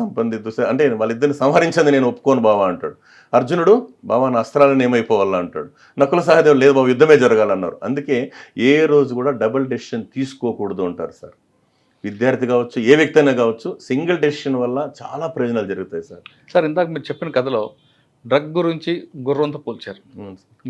అంటే వాళ్ళిద్దరిని సంహరించింది నేను ఒప్పుకోను బావా అంటాడు. అర్జునుడు, బావా నా అస్త్రాలను ఏమైపోవాలా అంటాడు. నకుల సహదేవుడు, లేదు బాబు యుద్ధమే జరగాలన్నారు. అందుకే ఏ రోజు కూడా డబుల్ డెసిషన్ తీసుకోకూడదు అంటారు సార్. విద్యార్థి కావచ్చు, ఏ వ్యక్తి అయినా కావచ్చు, సింగిల్ డెసిషన్ వల్ల చాలా ప్రయోజనాలు జరుగుతాయి సార్. సార్ ఇందాక మీరు చెప్పిన కథలో డ్రగ్ గురించి గుర్రంతో పోల్చారు.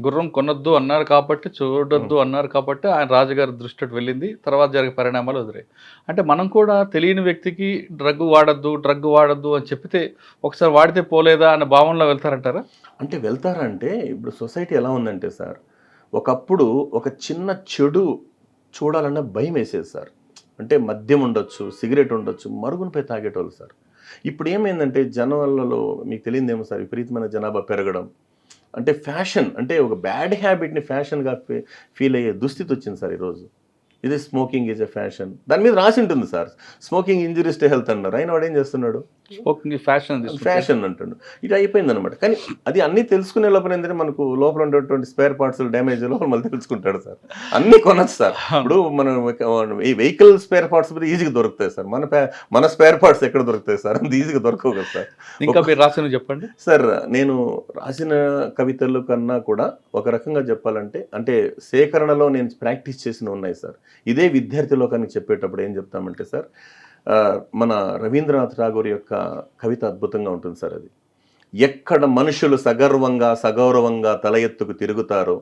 గుర్రం కొనొద్దు అన్నారు కాబట్టి, చూడొద్దు అన్నారు కాబట్టి ఆయన రాజుగారి దృష్టికి వెళ్ళింది, తర్వాత జరిగే పరిణామాలు ఎదురాయి. అంటే మనం కూడా తెలియని వ్యక్తికి డ్రగ్ వాడద్దు అని చెప్తే ఒకసారి వాడితే పోలేదా అనే భావనలో వెళ్తారంటారా? అంటే వెళ్తారంటే, ఇప్పుడు సొసైటీ ఎలా ఉందంటే సార్, ఒకప్పుడు ఒక చిన్న చెడు చూడాలన్న భయం వేసేది సార్. అంటే మద్యం ఉండొచ్చు, సిగరెట్ ఉండొచ్చు, మరుగునిపై తాగేటోళ్ళు సార్. ఇప్పుడు ఏమైందంటే జనాలలో మీకు తెలియదేమో సార్, విపరీతమైన జనాభా పెరగడం, అంటే ఫ్యాషన్, అంటే ఒక బ్యాడ్ హ్యాబిట్ని ఫ్యాషన్గా ఫీల్ అయ్యే దుస్థితి వచ్చింది సార్ ఈరోజు. ఇది స్మోకింగ్ ఈజ్ ఎ ఫ్యాషన్, దాని మీద రాసి ఉంటుంది sir, smoking injuries to health అన్నారు. అయినా వాడు ఏం చేస్తున్నాడు, స్మోకింగ్ ఫ్యాషన్ అంటాడు. ఇది అయిపోయింది అనమాట. కానీ అది అన్నీ తెలుసుకునే లోపల ఏంటంటే మనకు లోపల ఉండేటువంటి స్పేర్ పార్ట్స్ డ్యామేజ్ లోపల మళ్ళీ తెలుసుకుంటాడు సార్. అన్నీ కొనచ్చు సార్. ఇప్పుడు మనం ఈ వెహికల్ స్పేర్ పార్ట్స్ మీద ఈజీగా దొరుకుతాయి సార్, మన స్పేర్ పార్ట్స్ ఎక్కడ దొరుకుతాయి సార్, అంత ఈజీగా దొరకవు కదా సార్. ఇంకా మీరు రాసిన చెప్పండి సార్. నేను రాసిన కవితల కన్నా కూడా ఒక రకంగా చెప్పాలంటే, అంటే సేకరణలో నేను ప్రాక్టీస్ చేసిన ఉన్నాయి సార్. ఇదే విద్యార్థి లోకానికి చెప్పేటప్పుడు ఏం చెప్తామంటే సార్, మన రవీంద్రనాథ్ ఠాగూర్ యొక్క కవిత అద్భుతంగా ఉంటుంది సార్. అది ఎక్కడ మనుషులు సగర్వంగా సగౌరవంగా తల ఎత్తుకు తిరుగుతారో,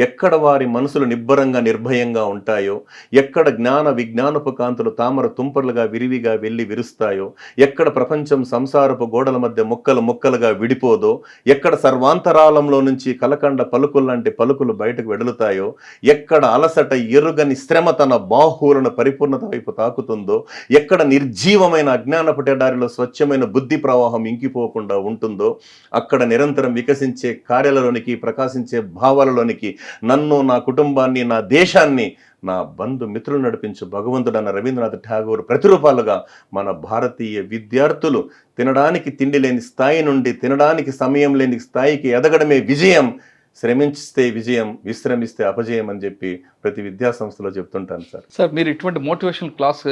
ఎక్కడ వారి మనసులు నిబ్బరంగా నిర్భయంగా ఉంటాయో, ఎక్కడ జ్ఞాన విజ్ఞానపు కాంతులు తామర తుంపర్లుగా విరివిగా వెళ్ళి విరుస్తాయో, ఎక్కడ ప్రపంచం సంసారపు గోడల మధ్య ముక్కలుగా విడిపోదో, ఎక్కడ సర్వాంతరాలంలో నుంచి కలకండ పలుకుల్లాంటి పలుకులు బయటకు వెడలుతాయో, ఎక్కడ అలసట ఎరుగని శ్రమ తన బాహువులను పరిపూర్ణత వైపు తాకుతుందో, ఎక్కడ నిర్జీవమైన అజ్ఞానపు ఎడారిలో స్వచ్ఛమైన బుద్ధి ప్రవాహం ఇంకిపోకుండా ఉంటుందో, అక్కడ నిరంతరం వికసించే కార్యాలలోనికి, ప్రకాశించే భావాలలోనికి నన్ను, నా కుటుంబాన్ని, నా దేశాన్ని, నా బంధు మిత్రులు నడిపించు భగవంతుడన్న రవీంద్రనాథ్ ఠాగూర్ ప్రతిరూపాలుగా మన భారతీయ విద్యార్థులు తినడానికి తిండి లేని స్థాయి నుండి తినడానికి సమయం లేని స్థాయికి ఎదగడమే విజయం, శ్రమించిస్తే విజయం, విశ్రమిస్తే అపజయం అని చెప్పి ప్రతి విద్యా సంస్థలో చెప్తుంటాను సార్. సార్ మీరు ఇటువంటి మోటివేషనల్ క్లాస్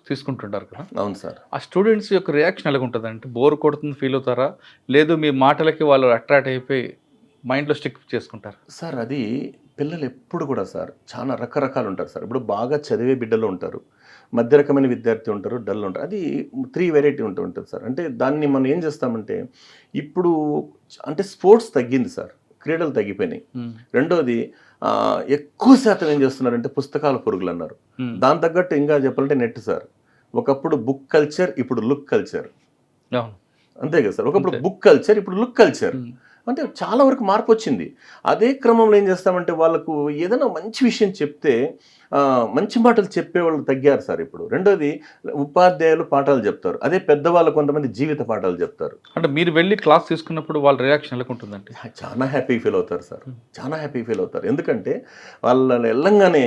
తీసుకుంటుంటారు కదా? అవును సార్. ఆ స్టూడెంట్స్ యొక్క రియాక్షన్ ఎలా ఉంటుంది? అంటే బోర్ కొడుతుంది ఫీల్ అవుతారా, లేదు మీ మాటలకి వాళ్ళు అట్రాక్ట్ అయిపోయి మైండ్లో స్టిక్ చేసుకుంటారు? సార్ అది పిల్లలు ఎప్పుడు కూడా సార్ చాలా రకరకాలు ఉంటారు సార్. ఇప్పుడు బాగా చదివే బిడ్డలు ఉంటారు, మధ్య రకమైన విద్యార్థి ఉంటారు, డల్ ఉంటారు. అది 3 వెరైటీ ఉంటుంది సార్. అంటే దాన్ని మనం ఏం చేస్తామంటే ఇప్పుడు అంటే స్పోర్ట్స్ తగ్గింది సార్, క్రీడలు తగ్గిపోయినాయి. రెండోది ఎక్కువ శాతం ఏం చేస్తున్నారంటే పుస్తకాల పురుగులు అన్నారు. దాని తగ్గట్టు ఇంకా చెప్పాలంటే నెట్ సార్. ఒకప్పుడు బుక్ కల్చర్, ఇప్పుడు లుక్ కల్చర్. అంతే కదా సార్. ఒకప్పుడు బుక్ కల్చర్, ఇప్పుడు లుక్ కల్చర్. అంటే చాలా వరకు మార్పు వచ్చింది. అదే క్రమంలో ఏం చేస్తామంటే వాళ్ళకు ఏదైనా మంచి విషయం చెప్తే మంచి మాటలు చెప్పేవాళ్ళు తగ్గారు సార్ ఇప్పుడు. రెండోది ఉపాధ్యాయులు పాఠాలు చెప్తారు, అదే పెద్దవాళ్ళు కొంతమంది జీవిత పాఠాలు చెప్తారు. అంటే మీరు వెళ్ళి క్లాస్ తీసుకున్నప్పుడు వాళ్ళ రియాక్షన్ ఎలా ఉంటుందంటే? చాలా హ్యాపీ ఫీల్ అవుతారు సార్, చాలా హ్యాపీ ఫీల్ అవుతారు. ఎందుకంటే వాళ్ళని వెళ్ళంగానే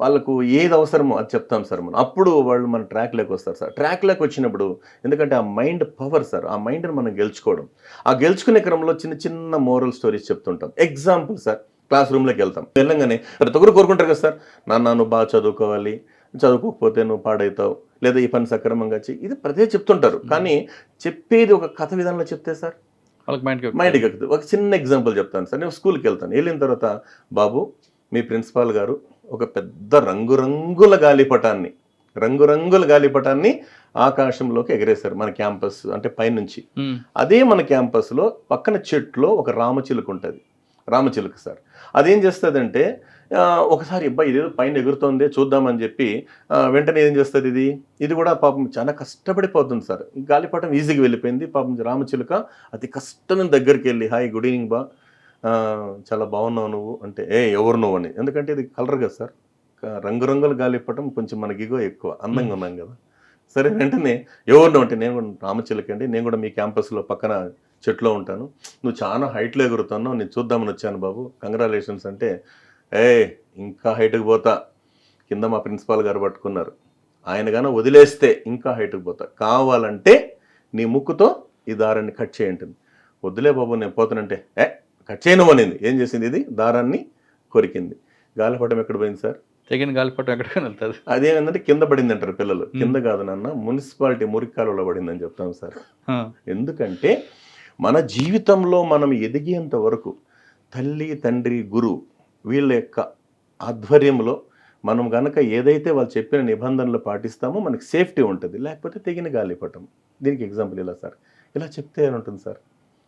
వాళ్ళకు ఏది అవసరమో అది చెప్తాం సార్ మనం. అప్పుడు వాళ్ళు మన ట్రాక్లోకి వస్తారు సార్. ట్రాక్లోకి వచ్చినప్పుడు ఎందుకంటే ఆ మైండ్ పవర్ సార్, ఆ మైండ్ని మనం గెలుచుకోవడం. ఆ గెలుచుకునే క్రమంలో చిన్న చిన్న మోరల్ స్టోరీస్ చెప్తుంటాం. ఎగ్జాంపుల్ సార్, క్లాస్ రూమ్లోకి వెళ్తాం, వెళ్ళంగానే ప్రతి ఒక్కరు కోరుకుంటారు కదా సార్, నాన్న నువ్వు బాగా చదువుకోవాలి, చదువుకోకపోతే నువ్వు పాడవుతావు, లేదా ఈ పని సక్రమంగా చెయ్యి, ఇది ప్రతి చెప్తుంటారు. కానీ చెప్పేది ఒక కథ విధానంలో చెప్తే సార్ మైండ్కి ఎక్కుతుంది. ఒక చిన్న ఎగ్జాంపుల్ చెప్తాను సార్. నేను స్కూల్కి వెళ్తాను, వెళ్ళిన తర్వాత బాబు మీ ప్రిన్సిపాల్ గారు ఒక పెద్ద రంగురంగుల గాలిపటాన్ని ఆకాశంలోకి ఎగరేశారు మన క్యాంపస్ అంటే పైనుంచి. అదే మన క్యాంపస్లో పక్కన చెట్లో ఒక రామచిలుక ఉంటుంది, రామచిలుక సార్. అదేం చేస్తుందంటే ఒకసారి అబ్బాయి ఇదేదో పైన ఎగురుతోంది చూద్దామని చెప్పి వెంటనే ఏం చేస్తుంది, ఇది కూడా పాపం చాలా కష్టపడిపోతుంది సార్. గాలిపటం ఈజీగా వెళ్ళిపోయింది. పాపం రామచిలుక అతి కష్టమైన దగ్గరికి వెళ్ళి హాయ్ గుడ్ ఈవినింగ్ బా, చాలా బాగున్నావు నువ్వు అంటే ఎవరు నువ్వు అని. ఎందుకంటే ఇది కలర్ కదా సార్, రంగురంగుల గాలిపటం కొంచెం మనకి ఇగో ఎక్కువ అందంగా ఉన్నాం కదా. సరే వెంటనే ఎవరినో అంటే నేను కూడా రామచిలుక అండి, నేను కూడా మీ క్యాంపస్లో పక్కన చెట్లో ఉంటాను, నువ్వు చాలా హైట్లో ఎగురుతున్నావు, నేను చూద్దామని వచ్చాను బాబు, కంగ్రాచులేషన్స్ అంటే ఇంకా హైట్కి పోతా, కింద మా ప్రిన్సిపాల్ గారు పట్టుకున్నారు, ఆయన గాన వదిలేస్తే ఇంకా హైట్కి పోతా, కావాలంటే నీ ముక్కుతో ఈ దారాన్ని కట్ చేయంటుంది. వద్దులే బాబు నేను పోతానంటే కట్ చేయను అనింది. ఏం చేసింది, ఇది దారాన్ని కొరికింది. గాలిపటం ఎక్కడ పోయింది సార్? తెగిన గాలిపటం ఎక్కడికైనా వెళ్తుంది. అదేంటంటే కింద పడింది అంటారు పిల్లలు. కింద కాదు నాన్న, మున్సిపాలిటీ మురికాలలో పడిందని చెప్తాం సార్. ఎందుకంటే మన జీవితంలో మనం ఎదిగేంత వరకు తల్లి తండ్రి గురువు వీళ్ళ యొక్క ఆధ్వర్యంలో మనం కనుక ఏదైతే వాళ్ళు చెప్పిన నిబంధనలు పాటిస్తామో మనకి సేఫ్టీ ఉంటుంది. లేకపోతే తెగిన గాలిపటం. దీనికి ఎగ్జాంపుల్ ఇలా సార్, ఇలా చెప్తే అని ఉంటుంది సార్.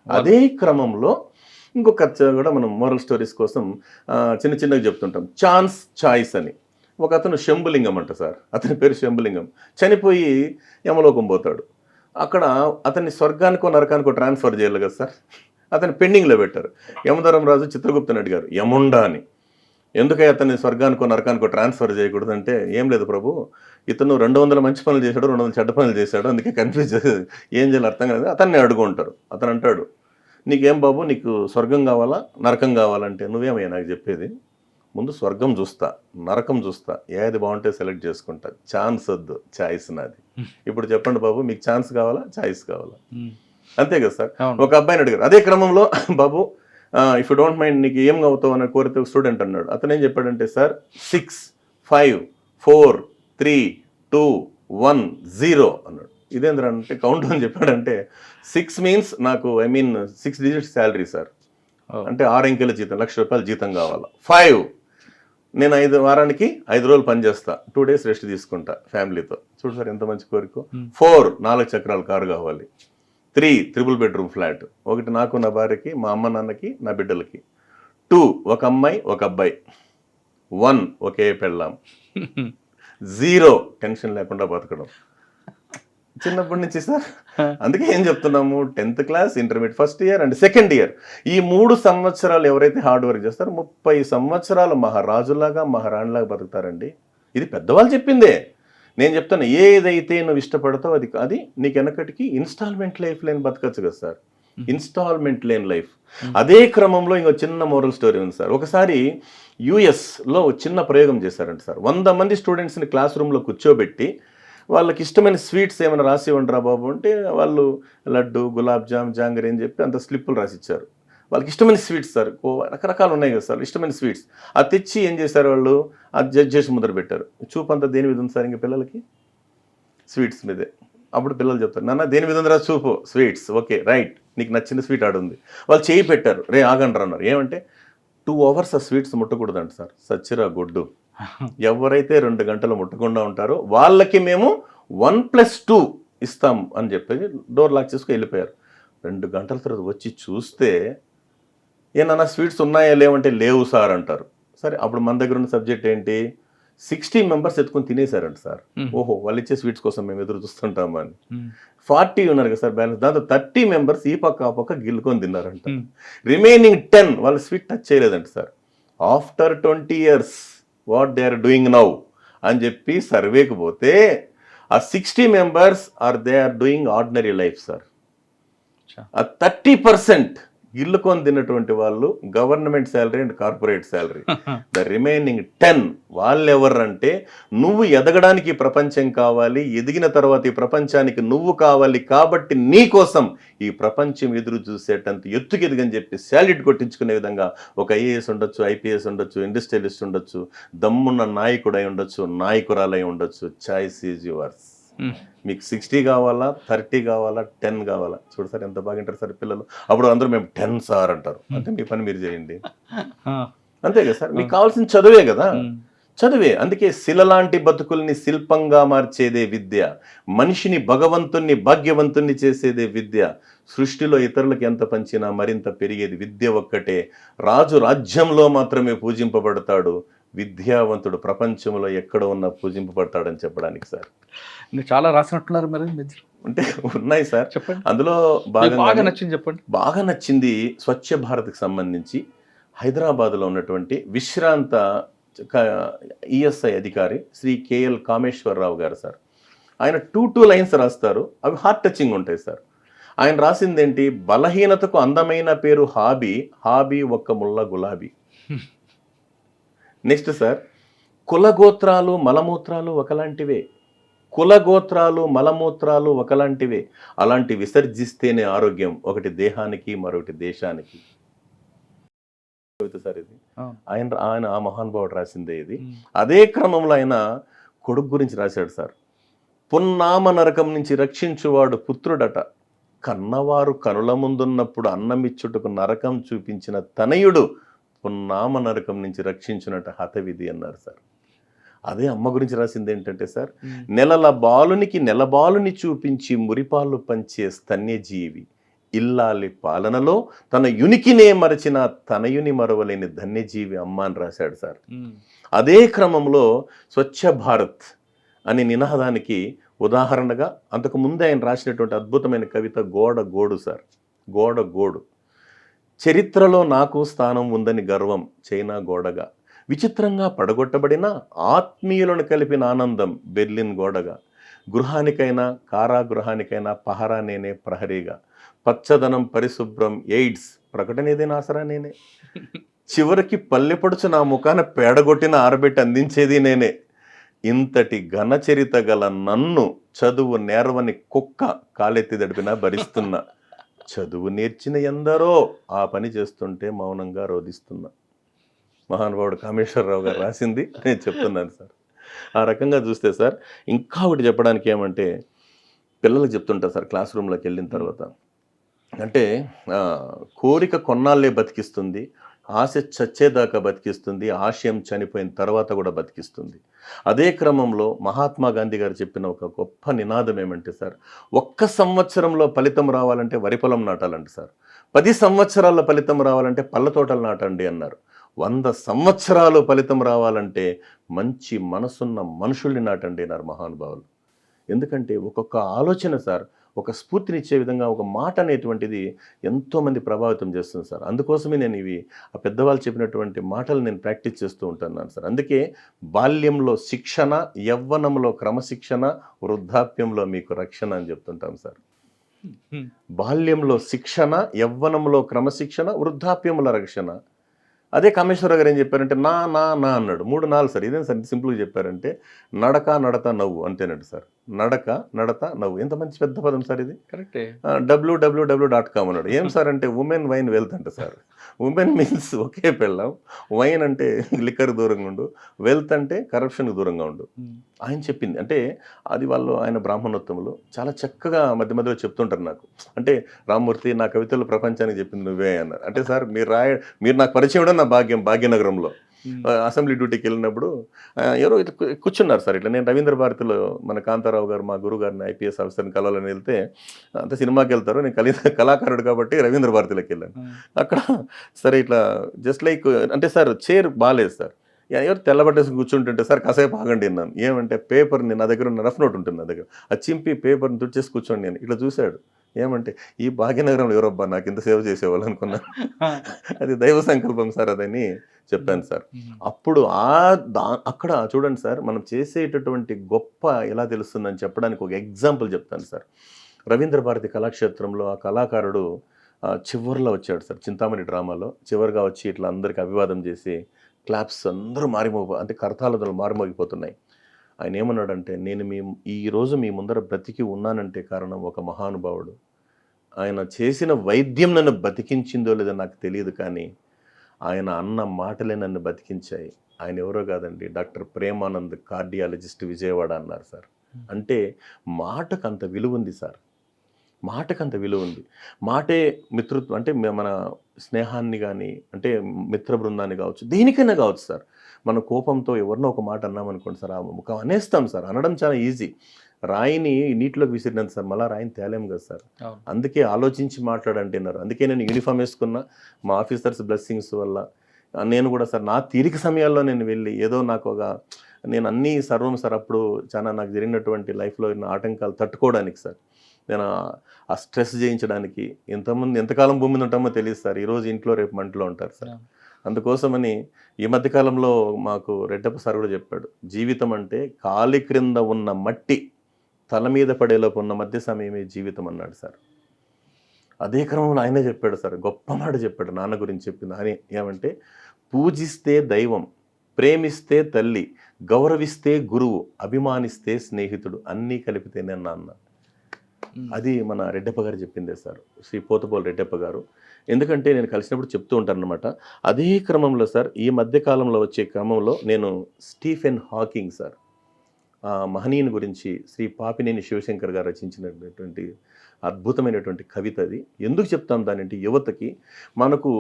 అదే క్రమంలో ఇంకొక కూడా మనం మోరల్ స్టోరీస్ కోసం చిన్న చిన్నగా చెప్తుంటాం. ఛాన్స్ చాయిస్ అని ఒక అతను శంభులింగం అంట సార్, అతని పేరు శంభులింగం. చనిపోయి యమలోకం పోతాడు. అక్కడ అతన్ని స్వర్గానికో నరకానికో ట్రాన్స్ఫర్ చేయాలి కదా సార్, అతన్ని పెండింగ్లో పెట్టారు. యమధర్మరాజు చిత్రగుప్తుని అడిగారు యముండా అని, ఎందుకై అతన్ని స్వర్గానికో నరకానికో ట్రాన్స్ఫర్ చేయకూడదు అంటే, ఏం లేదు ప్రభు, ఇతను 200 మంచి పనులు చేశాడు, 200 చెడ్డ పనులు చేశాడు, అందుకే కన్ఫ్యూజ్ ఏం చేయాలి అర్థం కాదు. అతన్ని అడుగుంటారు. అతను అంటాడు, నీకేం బాబు, నీకు స్వర్గం కావాలా నరకం కావాలంటే, నువ్వేమయ్యా నాకు చెప్పేది, ముందు స్వర్గం చూస్తా, నరకం చూస్తా, ఏది బాగుంటే సెలెక్ట్ చేసుకుంటా, ఛాన్స్ వద్దు, ఛాయిస్ నాది. ఇప్పుడు చెప్పండి బాబు, మీకు ఛాన్స్ కావాలా ఛాయిస్ కావాలా? అంతే కదా సార్. ఒక అబ్బాయిని అడిగారు అదే క్రమంలో, బాబు ఇఫ్ యూ డోంట్ మైండ్ నీకు ఏం అవుతావు అని కోరితే స్టూడెంట్ అన్నాడు. అతను ఏం చెప్పాడంటే, సార్ 6 5 4 3 2 1 0 అన్నాడు. ఇదేంద్రా అంటే కౌంట్ అని చెప్పాడంటే, 6 మీన్స్ నాకు 6 డిజిట్స్ శాలరీ సార్, అంటే 6 అంకెల జీతం, ₹1,00,000 జీతం కావాలా. 5 నేను 5 వారానికి 5 రోజులు పని చేస్తా, 2 days రెస్ట్ తీసుకుంటా ఫ్యామిలీతో. చూడు సార్ ఎంత మంచి కోరిక. 4 4 చక్రాల కారు కావాలి. 3 3 బెడ్రూమ్ ఫ్లాట్, ఒకటి నాకు నా భార్యకి, మా అమ్మ నాన్నకి, నా బిడ్డలకి. 2 ఒక అమ్మాయి ఒక అబ్బాయి. 1 ఒకే పెళ్ళాం. 0 టెన్షన్ లేకుండా బతకడం. చిన్నప్పటి నుంచి సార్. అందుకే ఏం చెప్తున్నాము, 10th class, intermediate first year and second year, ఈ 3 సంవత్సరాలు ఎవరైతే హార్డ్ వర్క్ చేస్తారో 30 సంవత్సరాలు మహారాజులాగా మహారాణిలాగా బతుకుతారండి. ఇది పెద్దవాళ్ళు చెప్పిందే. నేను చెప్తాను, ఏదైతే నువ్వు ఇష్టపడతావు అది నీకు వెనకటికి ఇన్స్టాల్మెంట్ లైఫ్ లేని బతకచ్చు కదా సార్, ఇన్స్టాల్మెంట్ లేని లైఫ్. అదే క్రమంలో ఇంకో చిన్న మోరల్ స్టోరీ ఉంది సార్. ఒకసారి యుఎస్లో చిన్న ప్రయోగం చేశారంట సార్. 100 మంది స్టూడెంట్స్ని క్లాస్ రూమ్లో కూర్చోబెట్టి వాళ్ళకి ఇష్టమైన స్వీట్స్ ఏమైనా రాసి ఉండరా బాబు అంటే, వాళ్ళు లడ్డు, గులాబ్ జామ్, జాంగరీ అని చెప్పి అంత స్లిప్పులు రాసిచ్చారు. వాళ్ళకి ఇష్టమైన స్వీట్స్ సార్, రకరకాలు ఉన్నాయి కదా సార్ ఇష్టమైన స్వీట్స్. అది తెచ్చి ఏం చేశారు వాళ్ళు, అది జడ్జ్ చేసి ముద్ర పెట్టారు. చూపు అంతా దేని మీద ఉంది సార్ ఇంకా పిల్లలకి, స్వీట్స్ మీదే. అప్పుడు పిల్లలు చెప్తారు, నాన్న దేని మీద ఉందిరా చూపు, స్వీట్స్, ఓకే రైట్ నీకు నచ్చిన స్వీట్ ఆడుంది. వాళ్ళు చేయి పెట్టారు, రే ఆగండ్రా అన్నారు. ఏమంటే 2 hours ఆ స్వీట్స్ ముట్టకూడదంట సార్. సచ్చిరా గొడ్డు. ఎవరైతే 2 గంటలు ముట్టకుండా ఉంటారో వాళ్ళకి మేము 1+2 ఇస్తాం అని చెప్పేసి డోర్ లాక్ చేసుకుని వెళ్ళిపోయారు. 2 గంటల తర్వాత వచ్చి చూస్తే ఏమన్నా స్వీట్స్ ఉన్నాయా లేవంటే లేవు సార్ అంటారు. సరే అప్పుడు మన దగ్గర ఉన్న సబ్జెక్ట్ ఏంటి, 60 మెంబర్స్ ఎత్తుకొని తినేశారంట సార్. ఓహో వాళ్ళు ఇచ్చే స్వీట్స్ కోసం మేము ఎదురు చూస్తుంటామా అని. 40 ఉన్నారు కదా సార్ బ్యాలెన్స్, దాంతో 30 మెంబర్స్ ఈ పక్క ఆ పక్క గిల్లుకొని తిన్నారంట. రిమైనింగ్ 10 వాళ్ళు స్వీట్ టచ్ చేయలేదంట sir. After 20 years what they are doing now అని చెప్పి సర్వేకి పోతే ఆ 60 members they are doing ordinary life sir. ఆ 30% ఇల్లుకొని తిన్నటువంటి వాళ్ళు government salary and corporate salary. The remaining 10 వాళ్ళు ఎవరంటే నువ్వు ఎదగడానికి ప్రపంచం కావాలి, ఎదిగిన తర్వాత ఈ ప్రపంచానికి నువ్వు కావాలి, కాబట్టి నీ కోసం ఈ ప్రపంచం ఎదురు చూసేటంత ఎత్తుకెదిగని చెప్పి శాలరీ కొట్టించుకునే విధంగా ఒక ఐఏఎస్ ఉండొచ్చు, ఐపీఎస్ ఉండొచ్చు, ఇండస్ట్రియలిస్ట్ ఉండొచ్చు, దమ్మున్న నాయకుడై ఉండొచ్చు, నాయకురాలై ఉండొచ్చు. Choice is yours. మీకు 60 కావాలా, 30 కావాలా, 10 కావాలా? చూడు సార్ ఎంత బాగా వింటారు సార్ పిల్లలు. అప్పుడు అందరూ మేము 10 సార్ అంటారు. అంటే మీ పని మీరు చేయండి, అంతే కదా సార్. మీకు కావాల్సిన చదువే కదా, చదువే. అందుకే శిల లాంటి బతుకుల్ని శిల్పంగా మార్చేదే విద్య, మనిషిని భగవంతుణ్ణి భాగ్యవంతుణ్ణి చేసేదే విద్య. సృష్టిలో ఇతరులకు ఎంత పంచినా మరింత పెరిగేది విద్య ఒక్కటే. రాజు రాజ్యంలో మాత్రమే పూజింపబడతాడు, విద్యావంతుడు ప్రపంచంలో ఎక్కడ ఉన్నా పూజింపబడతాడని చెప్పడానికి సార్. చాలా రాసినట్టున్నారు మరి. అంటే ఉన్నాయి సార్, చెప్పండి. అందులో బాగా నచ్చింది చెప్పండి. బాగా నచ్చింది స్వచ్ఛ భారత్కి సంబంధించి హైదరాబాద్లో ఉన్నటువంటి విశ్రాంత ఈఎస్ఐ అధికారి శ్రీ కేఎల్ కామేశ్వరరావు గారు సార్. ఆయన 2 లైన్స్ రాస్తారు, అవి హార్ట్ టచింగ్ ఉంటాయి సార్. ఆయన రాసింది ఏంటి, బలహీనతకు అందమైన పేరు హాబీ, హాబీ ఒక్క ముళ్ళ గులాబీ. నెక్స్ట్ సార్, కులగోత్రాలు మలమూత్రాలు ఒకలాంటివే, కులగోత్రాలు మలమూత్రాలు ఒకలాంటివే, అలాంటి విసర్జిస్తేనే ఆరోగ్యం, ఒకటి దేహానికి మరొకటి దేశానికి. సార్ ఇది ఆయన ఆ మహానుభావుడు రాసిందే ఇది. అదే క్రమంలో ఆయన కొడుకు గురించి రాశాడు సార్. పున్నామ నరకం నుంచి రక్షించువాడు పుత్రుడట, కన్నవారు కనుల ముందున్నప్పుడు అన్నమిచ్చుటకు నరకం చూపించిన తనయుడు పున్నామ నరకం నుంచి రక్షించునట హతవిధి అన్నారు సార్. అదే అమ్మ గురించి రాసింది ఏంటంటే సార్, నెలల బాలునికి నెలబాలుని చూపించి మురిపాలు పంచే స్తన్యజీవి, ఇల్లాలి పాలనలో తన యునికినే మరచిన తనయుని మరవలేని ధన్యజీవి అమ్మ అని రాశాడు సార్. అదే క్రమంలో స్వచ్ఛ భారత్ అనే నినాదానికి ఉదాహరణగా అంతకు ముందే ఆయన రాసినటువంటి అద్భుతమైన కవిత గోడ గోడు సార్. గోడ గోడు, చరిత్రలో నాకు స్థానం ఉందని గర్వం చైనా గోడగా, విచిత్రంగా పడగొట్టబడిన ఆత్మీయులను కలిపిన ఆనందం బెర్లిన్ గోడగా, గృహానికైనా కారాగృహానికైనా పహరా నేనే ప్రహరీగా, పచ్చదనం పరిశుభ్రం ఎయిడ్స్ ప్రకటనేదే ఆసరా నేనే, చివరికి పల్లెపడుచు నా ముఖాన పేడగొట్టిన ఆరబెట్టి అందించేది నేనే, ఇంతటి ఘనచరిత గల నన్ను చదువు నేర్వని కుక్క కాలెత్తి దడిపినా భరిస్తున్నా, చదువు నేర్చిన ఎందరో ఆ పని చేస్తుంటే మౌనంగా రోధిస్తున్నా. మహానుభావుడు కామేశ్వరరావు గారు రాసింది నేను చెప్తున్నాను సార్. ఆ రకంగా చూస్తే సార్ ఇంకా ఒకటి చెప్పడానికి ఏమంటే, పిల్లలకు చెప్తుంటారు సార్ క్లాస్ రూమ్లోకి వెళ్ళిన తర్వాత, అంటే కోరిక కొన్నాళ్ళే బతికిస్తుంది, ఆశ చచ్చేదాకా బతికిస్తుంది, ఆశయం చనిపోయిన తర్వాత కూడా బతికిస్తుంది. అదే క్రమంలో మహాత్మా గాంధీ గారు చెప్పిన ఒక గొప్ప నినాదం ఏమంటే సార్, 1 సంవత్సరంలో ఫలితం రావాలంటే వరి పొలం నాటాలంట సార్, 10 సంవత్సరాల ఫలితం రావాలంటే పళ్ళ తోటలు నాటండి అన్నారు, 100 సంవత్సరాలు ఫలితం రావాలంటే మంచి మనసున్న మనుషుల్ని నాటండి అన్నారు మహానుభావులు. ఎందుకంటే ఒక్కొక్క ఆలోచన సార్ ఒక స్ఫూర్తినిచ్చే విధంగా ఒక మాట అనేటువంటిది ఎంతోమంది ప్రభావితం చేస్తుంది సార్. అందుకోసమే నేను ఇవి ఆ పెద్దవాళ్ళు చెప్పినటువంటి మాటలు నేను ప్రాక్టీస్ చేస్తూ ఉంటున్నాను సార్. అందుకే బాల్యంలో శిక్షణ, యవ్వనంలో క్రమశిక్షణ, వృద్ధాప్యంలో మీకు రక్షణ అని చెప్తుంటాం సార్. బాల్యంలో శిక్షణ, యవ్వనంలో క్రమశిక్షణ, వృద్ధాప్యంలో రక్షణ. అదే కామేశ్వరరావు గారు ఏం చెప్పారంటే నా అన్నాడు. 3 నాలుగు సార్. ఇదేం సార్ సింపుల్గా చెప్పారంటే, నడక నడత నవ్వు అంతేనండి సార్. నడత నవ్వు. ఎంత మంచి పెద్ద పదం సార్ ఇది. కరెక్టే. www.com అన్నాడు. ఏం సార్ అంటే ఉమెన్ వైన్ వెల్త్ అంట సార్. ఉమెన్ మీన్స్ ఒకే పెళ్ళాం, వైన్ అంటే లిక్కర్ దూరంగా ఉండు, వెల్త్ అంటే కరప్షన్కి దూరంగా ఉండు. ఆయన చెప్పింది అంటే అది ఆయన బ్రాహ్మణోత్తములు చాలా చక్కగా మధ్య మధ్యలో చెప్తుంటారు నాకు. అంటే రామ్మూర్తి నా కవితలు ప్రపంచానికి చెప్పింది నువ్వే అన్నారు. అంటే సార్ మీరు నాకు పరిచయం కూడా నా భాగ్యనగరంలో అసెంబ్లీ డ్యూటీకి వెళ్ళినప్పుడు ఎవరో ఇట్లా కూర్చున్నారు సార్. ఇట్లా నేను రవీంద్ర భారతిలో మన కాంతారావు గారు మా గురువు గారిని ఐపీఎస్ ఆఫీసర్ని కలవాలని వెళ్తే అంత సినిమాకి వెళ్తారు, నేను కళాకారుడు కాబట్టి రవీంద్ర భారతిలోకి వెళ్ళాను. అక్కడ సరే ఇట్లా జస్ట్ లైక్ అంటే సార్ చైర్ బాగాలేదు సార్, ఎవరు తెల్లబట్టేసి కూర్చుంటుంటే సార్ కాసేపు ఆగండి అన్నాను. ఏమంటే పేపర్ని నా దగ్గర ఉన్న రఫ్ నోట్ ఉంటుంది నా దగ్గర, అది చింపి పేపర్ని తుడిచేసి కూర్చోండి నేను. ఇట్లా చూశాడు. ఏమంటే ఈ భాగ్యనగరంలో ఎవరబ్బా నాకు ఇంత సేవ చేసేవాళ్ళు అనుకున్నాను. అది దైవ సంకల్పం సార్ అదని చెప్పాను సార్. అప్పుడు అక్కడ చూడండి సార్, మనం చేసేటటువంటి గొప్ప ఎలా తెలుస్తుందని చెప్పడానికి ఒక ఎగ్జాంపుల్ చెప్తాను సార్. రవీంద్ర భారతి కళాక్షేత్రంలో ఆ కళాకారుడు చివరిలో వచ్చాడు సార్, చింతామణి డ్రామాలో చివరిగా వచ్చి ఇట్లా అందరికి అభివాదం చేసి క్లాప్స్ అందరూ అంటే కరతాళాలు మారుమోగిపోతున్నాయి. ఆయన ఏమన్నాడంటే, నేను ఈరోజు మీ ముందర బ్రతికి ఉన్నానంటే కారణం ఒక మహానుభావుడు. ఆయన చేసిన వైద్యం నన్ను బతికించిందో లేదో నాకు తెలియదు, కానీ ఆయన అన్న మాటలే నన్ను బతికించాయి. ఆయన ఎవరో కాదండి, డాక్టర్ ప్రేమానంద్, కార్డియాలజిస్ట్, విజయవాడ అన్నారు సార్. అంటే మాటకు అంత విలువ ఉంది సార్, మాటకు అంత విలువ ఉంది. మాటే మిత్రత్వం అంటే మన స్నేహాన్ని కానీ అంటే మిత్ర బృందాన్ని కావచ్చు, దేనికైనా కావచ్చు సార్. మన కోపంతో ఎవరినో ఒక మాట అన్నామనుకోండి సార్, ఆ ముఖం అనేస్తాం సార్. అనడం చాలా ఈజీ. రాయిని నీటిలోకి విసిరినాను సార్, మళ్ళీ రాయిని తేలేం కదా సార్. అందుకే ఆలోచించి మాట్లాడంటున్నారు. అందుకే నేను యూనిఫామ్ వేసుకున్నా, మా ఆఫీసర్స్ బ్లెస్సింగ్స్ వల్ల నేను కూడా సార్ నా తీరిక సమయాల్లో నేను వెళ్ళి ఏదో నాకు నేను అన్నీ సర్వం సార్. అప్పుడు చాలా నాకు జరిగినటువంటి లైఫ్లో ఉన్న ఆటంకాలు తట్టుకోవడానికి సార్, నేను ఆ స్ట్రెస్ జయించడానికి ఎంతకాలం భూమి మీద ఉంటామో తెలియదు సార్. ఈరోజు ఇంట్లో రేపు మంటలో ఉంటారు సార్. అందుకోసమని ఈ మధ్యకాలంలో మాకు రెడ్డప్ప సార్ కూడా చెప్పాడు, జీవితం అంటే కాలి క్రింద ఉన్న మట్టి తల మీద పడేలోపు ఉన్న మధ్య సమయమే జీవితం అన్నాడు సార్. అదే క్రమంలో ఆయనే చెప్పాడు సార్, గొప్ప మాట చెప్పాడు నాన్న గురించి చెప్పింది. ఆయన ఏమంటే, పూజిస్తే దైవం, ప్రేమిస్తే తల్లి, గౌరవిస్తే గురువు, అభిమానిస్తే స్నేహితుడు, అన్నీ కలిపితేనే నాన్న. అది మన రెడ్డప్ప గారు చెప్పిందే సార్, శ్రీ పోతుపోలు రెడ్డప్ప గారు. ఎందుకంటే నేను కలిసినప్పుడు చెప్తూ ఉంటాను అనమాట. అదే క్రమంలో సార్, ఈ మధ్యకాలంలో వచ్చే క్రమంలో నేను స్టీఫెన్ హాకింగ్ సార్, మహనీయుని గురించి శ్రీ పాపినేని శివశంకర్ గారు రచించినటువంటి అద్భుతమైనటువంటి కవిత అది. ఎందుకు చెప్తాం దాని అంటే, యువతకి మనకు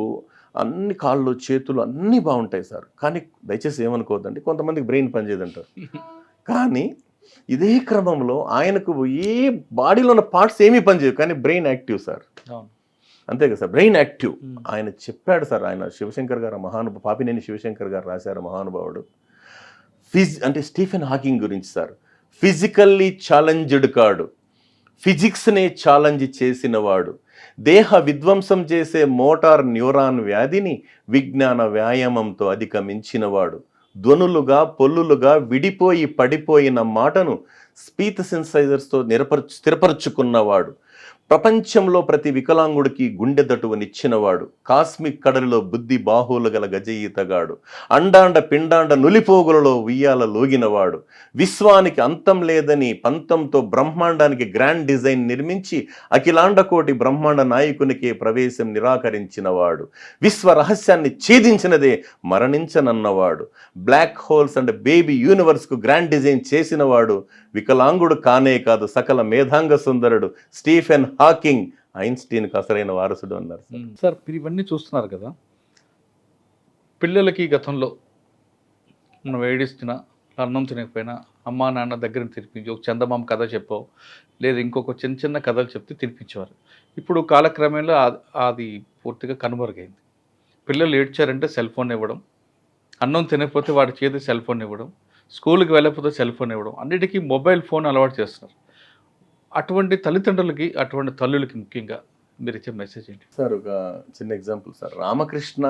అన్ని కాళ్ళు చేతులు అన్నీ బాగుంటాయి సార్, కానీ దయచేసి ఏమనుకోవద్దండి, కొంతమందికి బ్రెయిన్ పనిచేయదంటారు. కానీ ఇదే క్రమంలో ఆయనకు ఏ బాడీలో ఉన్న పార్ట్స్ ఏమీ పనిచేయవు, కానీ బ్రెయిన్ యాక్టివ్ సార్. అంతే కదా సార్, బ్రెయిన్ యాక్టివ్. ఆయన చెప్పాడు సార్, ఆయన శివశంకర్ గారు పాపినేని శివశంకర్ గారు రాశారు, మహానుభావుడు. అంటే స్టీఫెన్ హాకింగ్ గురించి సార్, ఫిజికల్లీ ఛాలెంజ్డ్ కాడు, ఫిజిక్స్నే ఛాలెంజ్ చేసినవాడు, దేహ విధ్వంసం చేసే మోటార్ న్యూరాన్ వ్యాధిని విజ్ఞాన వ్యాయామంతో అధిగమించినవాడు, ధ్వనులుగా పొల్లులుగా విడిపోయి పడిపోయిన మాటను స్పీచ్ సెన్సైజర్స్తో స్థిరపరుచుకున్నవాడు, ప్రపంచంలో ప్రతి వికలాంగుడికి గుండె దటువనిచ్చినవాడు, కాస్మిక్ కడలిలో బుద్ధి బాహువులు గల గజయితగాడు, అండాండ పిండాండ నులిపోగులలో ఉయ్యాల లోగినవాడు, విశ్వానికి అంతం లేదని పంతంతో బ్రహ్మాండానికి గ్రాండ్ డిజైన్ నిర్మించి అఖిలాండకోటి బ్రహ్మాండ నాయకునికే ప్రవేశం నిరాకరించినవాడు, విశ్వ రహస్యాన్ని ఛేదించినదే మరణించనన్నవాడు, బ్లాక్ హోల్స్ అండ్ బేబీ యూనివర్స్కు గ్రాండ్ డిజైన్ చేసినవాడు, వికలాంగుడు కానే కాదు సకల మేధాంగ సుందరుడు, స్టీఫెన్ హాకింగ్, ఐన్స్టీన్కు అసలైన వారసుడు అన్నారు సార్. మీరు ఇవన్నీ చూస్తున్నారు కదా, పిల్లలకి గతంలో మనం ఏడిస్తున్నా, అన్నం తినకపోయినా అమ్మా నాన్న దగ్గర తినిపించి ఒక చందమామ కథ చెప్పో, లేదా ఇంకొక చిన్న చిన్న కథలు చెప్తే తినిపించేవారు. ఇప్పుడు కాలక్రమేణా అది పూర్తిగా కనుమరుగైంది. పిల్లలు ఏడ్చారంటే సెల్ ఫోన్ ఇవ్వడం, అన్నం తినకపోతే వాడి చేతి సెల్ ఫోన్ ఇవ్వడం, స్కూల్కి వెళ్ళకపోతే సెల్ ఫోన్ ఇవ్వడం, అన్నిటికీ మొబైల్ ఫోన్ అలవాటు చేస్తున్నారు. అటువంటి తల్లిదండ్రులకి, అటువంటి తల్లులకి ముఖ్యంగా మీరు ఇచ్చే మెసేజ్ ఏంటి సార్? ఒక చిన్న ఎగ్జాంపుల్ సార్, రామకృష్ణ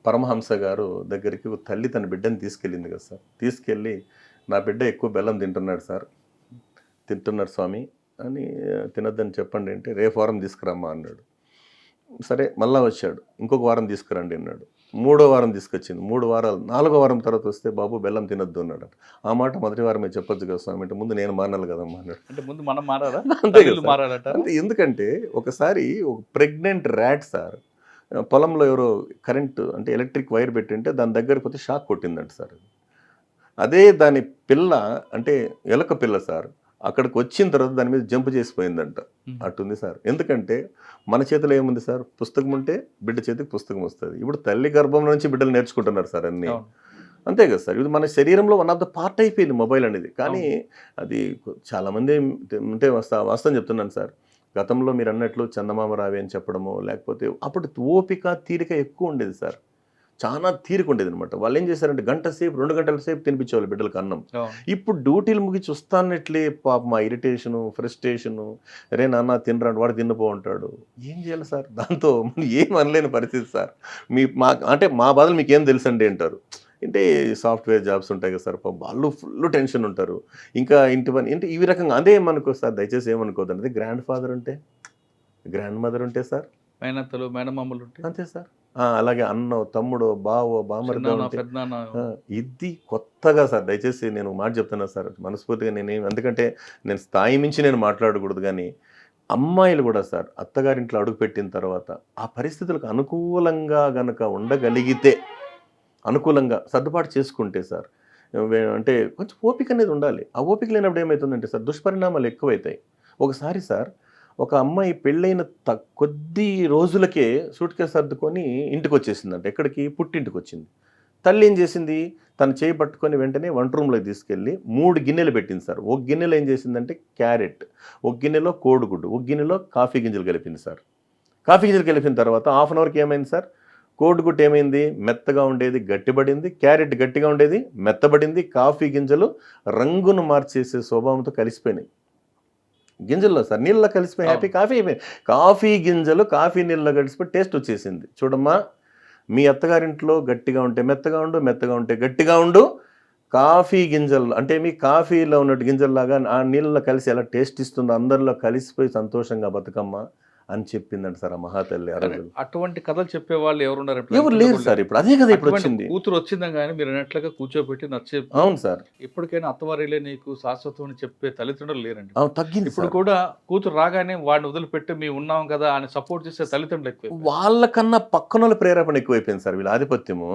పరమహంస గారు దగ్గరికి ఒక తల్లి తన బిడ్డని తీసుకెళ్ళింది కదా సార్. తీసుకెళ్ళి, నా బిడ్డ ఎక్కువ బెల్లం తింటున్నాడు స్వామి అని, తినొద్దని చెప్పండి అంటే, రేపు వారం తీసుకురమ్మా అన్నాడు. సరే మళ్ళా వచ్చాడు, ఇంకొక వారం తీసుకురండి అన్నాడు. 3వ వారం తీసుకొచ్చింది. 3 వారాలు 4వ వారం తర్వాత వస్తే బాబు బెల్లం తినొద్దు అన్నాడు. ఆ మాట మొదటి వారమే చెప్పొచ్చు కదా స్వామి అంటే ముందు నేను మానాలి కదమ్మా అన్నాడు. అంటే ముందు మనం మారారా? అంతే కదా తల్లులు సార్. మారారట. అంతే ఎందుకంటే ఒకసారి ఒక ప్రెగ్నెంట్ ర్యాట్ సార్ పొలంలో ఎవరో కరెంటు అంటే ఎలక్ట్రిక్ వైర్ పెట్టింటే దాని దగ్గరకు పోతే షాక్ కొట్టిందంట సార్. అదే దాని పిల్ల అంటే ఎలక పిల్ల సార్ అక్కడికి వచ్చిన తర్వాత దాని మీద జంప్ చేసిపోయిందంట. అటుంది సార్. ఎందుకంటే మన చేతిలో ఏముంది సార్, పుస్తకం ఉంటే బిడ్డ చేతికి పుస్తకం వస్తుంది. ఇప్పుడు తల్లి గర్భం నుంచి బిడ్డలు నేర్చుకుంటున్నారు సార్ అన్నీ. అవును. అంతే కదా సార్. ఇది మన శరీరంలో వన్ ఆఫ్ ద పార్ట్ అయిపోయింది మొబైల్ అనేది. కానీ అది చాలామంది అంటే వాస్తవం చెప్తున్నాను సార్. గతంలో మీరు అన్నట్లు చందమామ రావి అని చెప్పడము లేకపోతే అప్పుడు ఓపిక తీరిక ఎక్కువ ఉండేది సార్. చాలా తీరిక ఉండేది అనమాట. వాళ్ళు ఏం చేశారంటే గంట సేపు 2 గంటల సేపు తినిపించేవాళ్ళు బిడ్డలకు అన్నం. ఇప్పుడు డ్యూటీలు ముగిచి వస్తానట్లే పాప మా ఇరిటేషను ఫ్రస్ట్రేషను రే నాన్న తినరాడు వాడు తిన్నపో ఉంటాడు. ఏం చేయాలి సార్ దాంతో ఏం అనలేని పరిస్థితి సార్. అంటే మా బాధలు మీకు ఏం తెలుసండి అంటారు. అంటే సాఫ్ట్వేర్ జాబ్స్ ఉంటాయి కదా సార్ వాళ్ళు ఫుల్ టెన్షన్ ఉంటారు. ఇంకా ఇంటి పని అంటే ఈ రకంగా అదే ఏమనుకో సార్ దయచేసి ఏమనుకోదండి. అదే గ్రాండ్ ఫాదర్ ఉంటే గ్రాండ్ మదర్ ఉంటే సార్ మేనత్తలు మేనమామలు ఉంటే అంతే సార్. అలాగే అన్నో తమ్ముడో బావో బామర్దో పెద్దనాన్న ఇది కొత్తగా సార్ దయచేసి నేను మాట చెప్తున్నా సార్ మనస్ఫూర్తిగా ఎందుకంటే నేను స్థాయి మించి నేను మాట్లాడకూడదు. కానీ అమ్మాయిలు కూడా సార్ అత్తగారింట్లో అడుగుపెట్టిన తర్వాత ఆ పరిస్థితులకు అనుకూలంగా గనక ఉండగలిగితే అనుకూలంగా సర్దుబాటు చేసుకుంటే సార్ అంటే కొంచెం ఓపిక అనేది ఉండాలి. ఆ ఓపిక లేనప్పుడు ఏమవుతుందంటే సార్ దుష్పరిణామాలు ఎక్కువైతాయి. ఒకసారి సార్ ఒక అమ్మాయి పెళ్ళైన కొద్ది రోజులకే సూట్ కేసు సర్దుకొని ఇంటికి వచ్చేసిందంట. ఎక్కడికి? పుట్టింటికి వచ్చింది. తల్లి ఏం చేసింది, తన చేయి పట్టుకొని వెంటనే వంట రూమ్లోకి తీసుకెళ్ళి 3 గిన్నెలు పెట్టింది సార్. ఒక గిన్నెలో ఏం చేసిందంటే క్యారెట్, ఒక గిన్నెలో కోడిగుడ్డు, ఒక గిన్నెలో కాఫీ గింజలు కలిపింది సార్. కాఫీ గింజలు కలిపిన తర్వాత హాఫ్ అన్ అవర్కి ఏమైంది సార్, కోడిగుడ్డు ఏమైంది, మెత్తగా ఉండేది గట్టిపడింది, క్యారెట్ గట్టిగా ఉండేది మెత్తబడింది, కాఫీ గింజలు రంగును మార్చేసే స్వభావంతో కలిసిపోయినాయి గింజల్లో సార్. నీళ్ళలో కలిసిపోయి హ్యాపీ కాఫీ అయిపోయింది. కాఫీ గింజలు కాఫీ నీళ్ళలో కలిసిపోయి టేస్ట్ వచ్చేసింది. చూడమ్మా మీ అత్తగారింట్లో గట్టిగా ఉంటే మెత్తగా ఉండు, మెత్తగా ఉంటే గట్టిగా ఉండు. కాఫీ గింజలు అంటే మీ కాఫీలో ఉన్నట్టు గింజల్లాగా ఆ నీళ్ళలో కలిసి ఎలా టేస్ట్ ఇస్తుందో అందరిలో కలిసిపోయి సంతోషంగా బతుకమ్మ అని చెప్పిందంట సార్ ఆ మహాతల్లి. అటువంటి కథలు చెప్పేవాళ్ళు ఎవరున్నారు? ఎవరు లేరు సార్. ఇప్పుడు అదే కదా ఇప్పుడు వచ్చింది. కూతురు వచ్చిందని కానీ మీరు అన్నట్లుగా కూర్చోబెట్టి నచ్చే. అవును సార్. ఇప్పటికైనా అత్తవారిలే నీకు శాశ్వతం అని చెప్పే తల్లిదండ్రులు లేరండి. తగ్గింది. ఇప్పుడు కూడా కూతురు రాగానే వాడిని వదిలిపెట్టి మేము ఉన్నాం కదా అని సపోర్ట్ చేసే తల్లిదండ్రులు ఎక్కువ. వాళ్ళకన్నా పక్కన ప్రేరేపణ ఎక్కువైపోయింది సార్. వీళ్ళ ఆధిపత్యము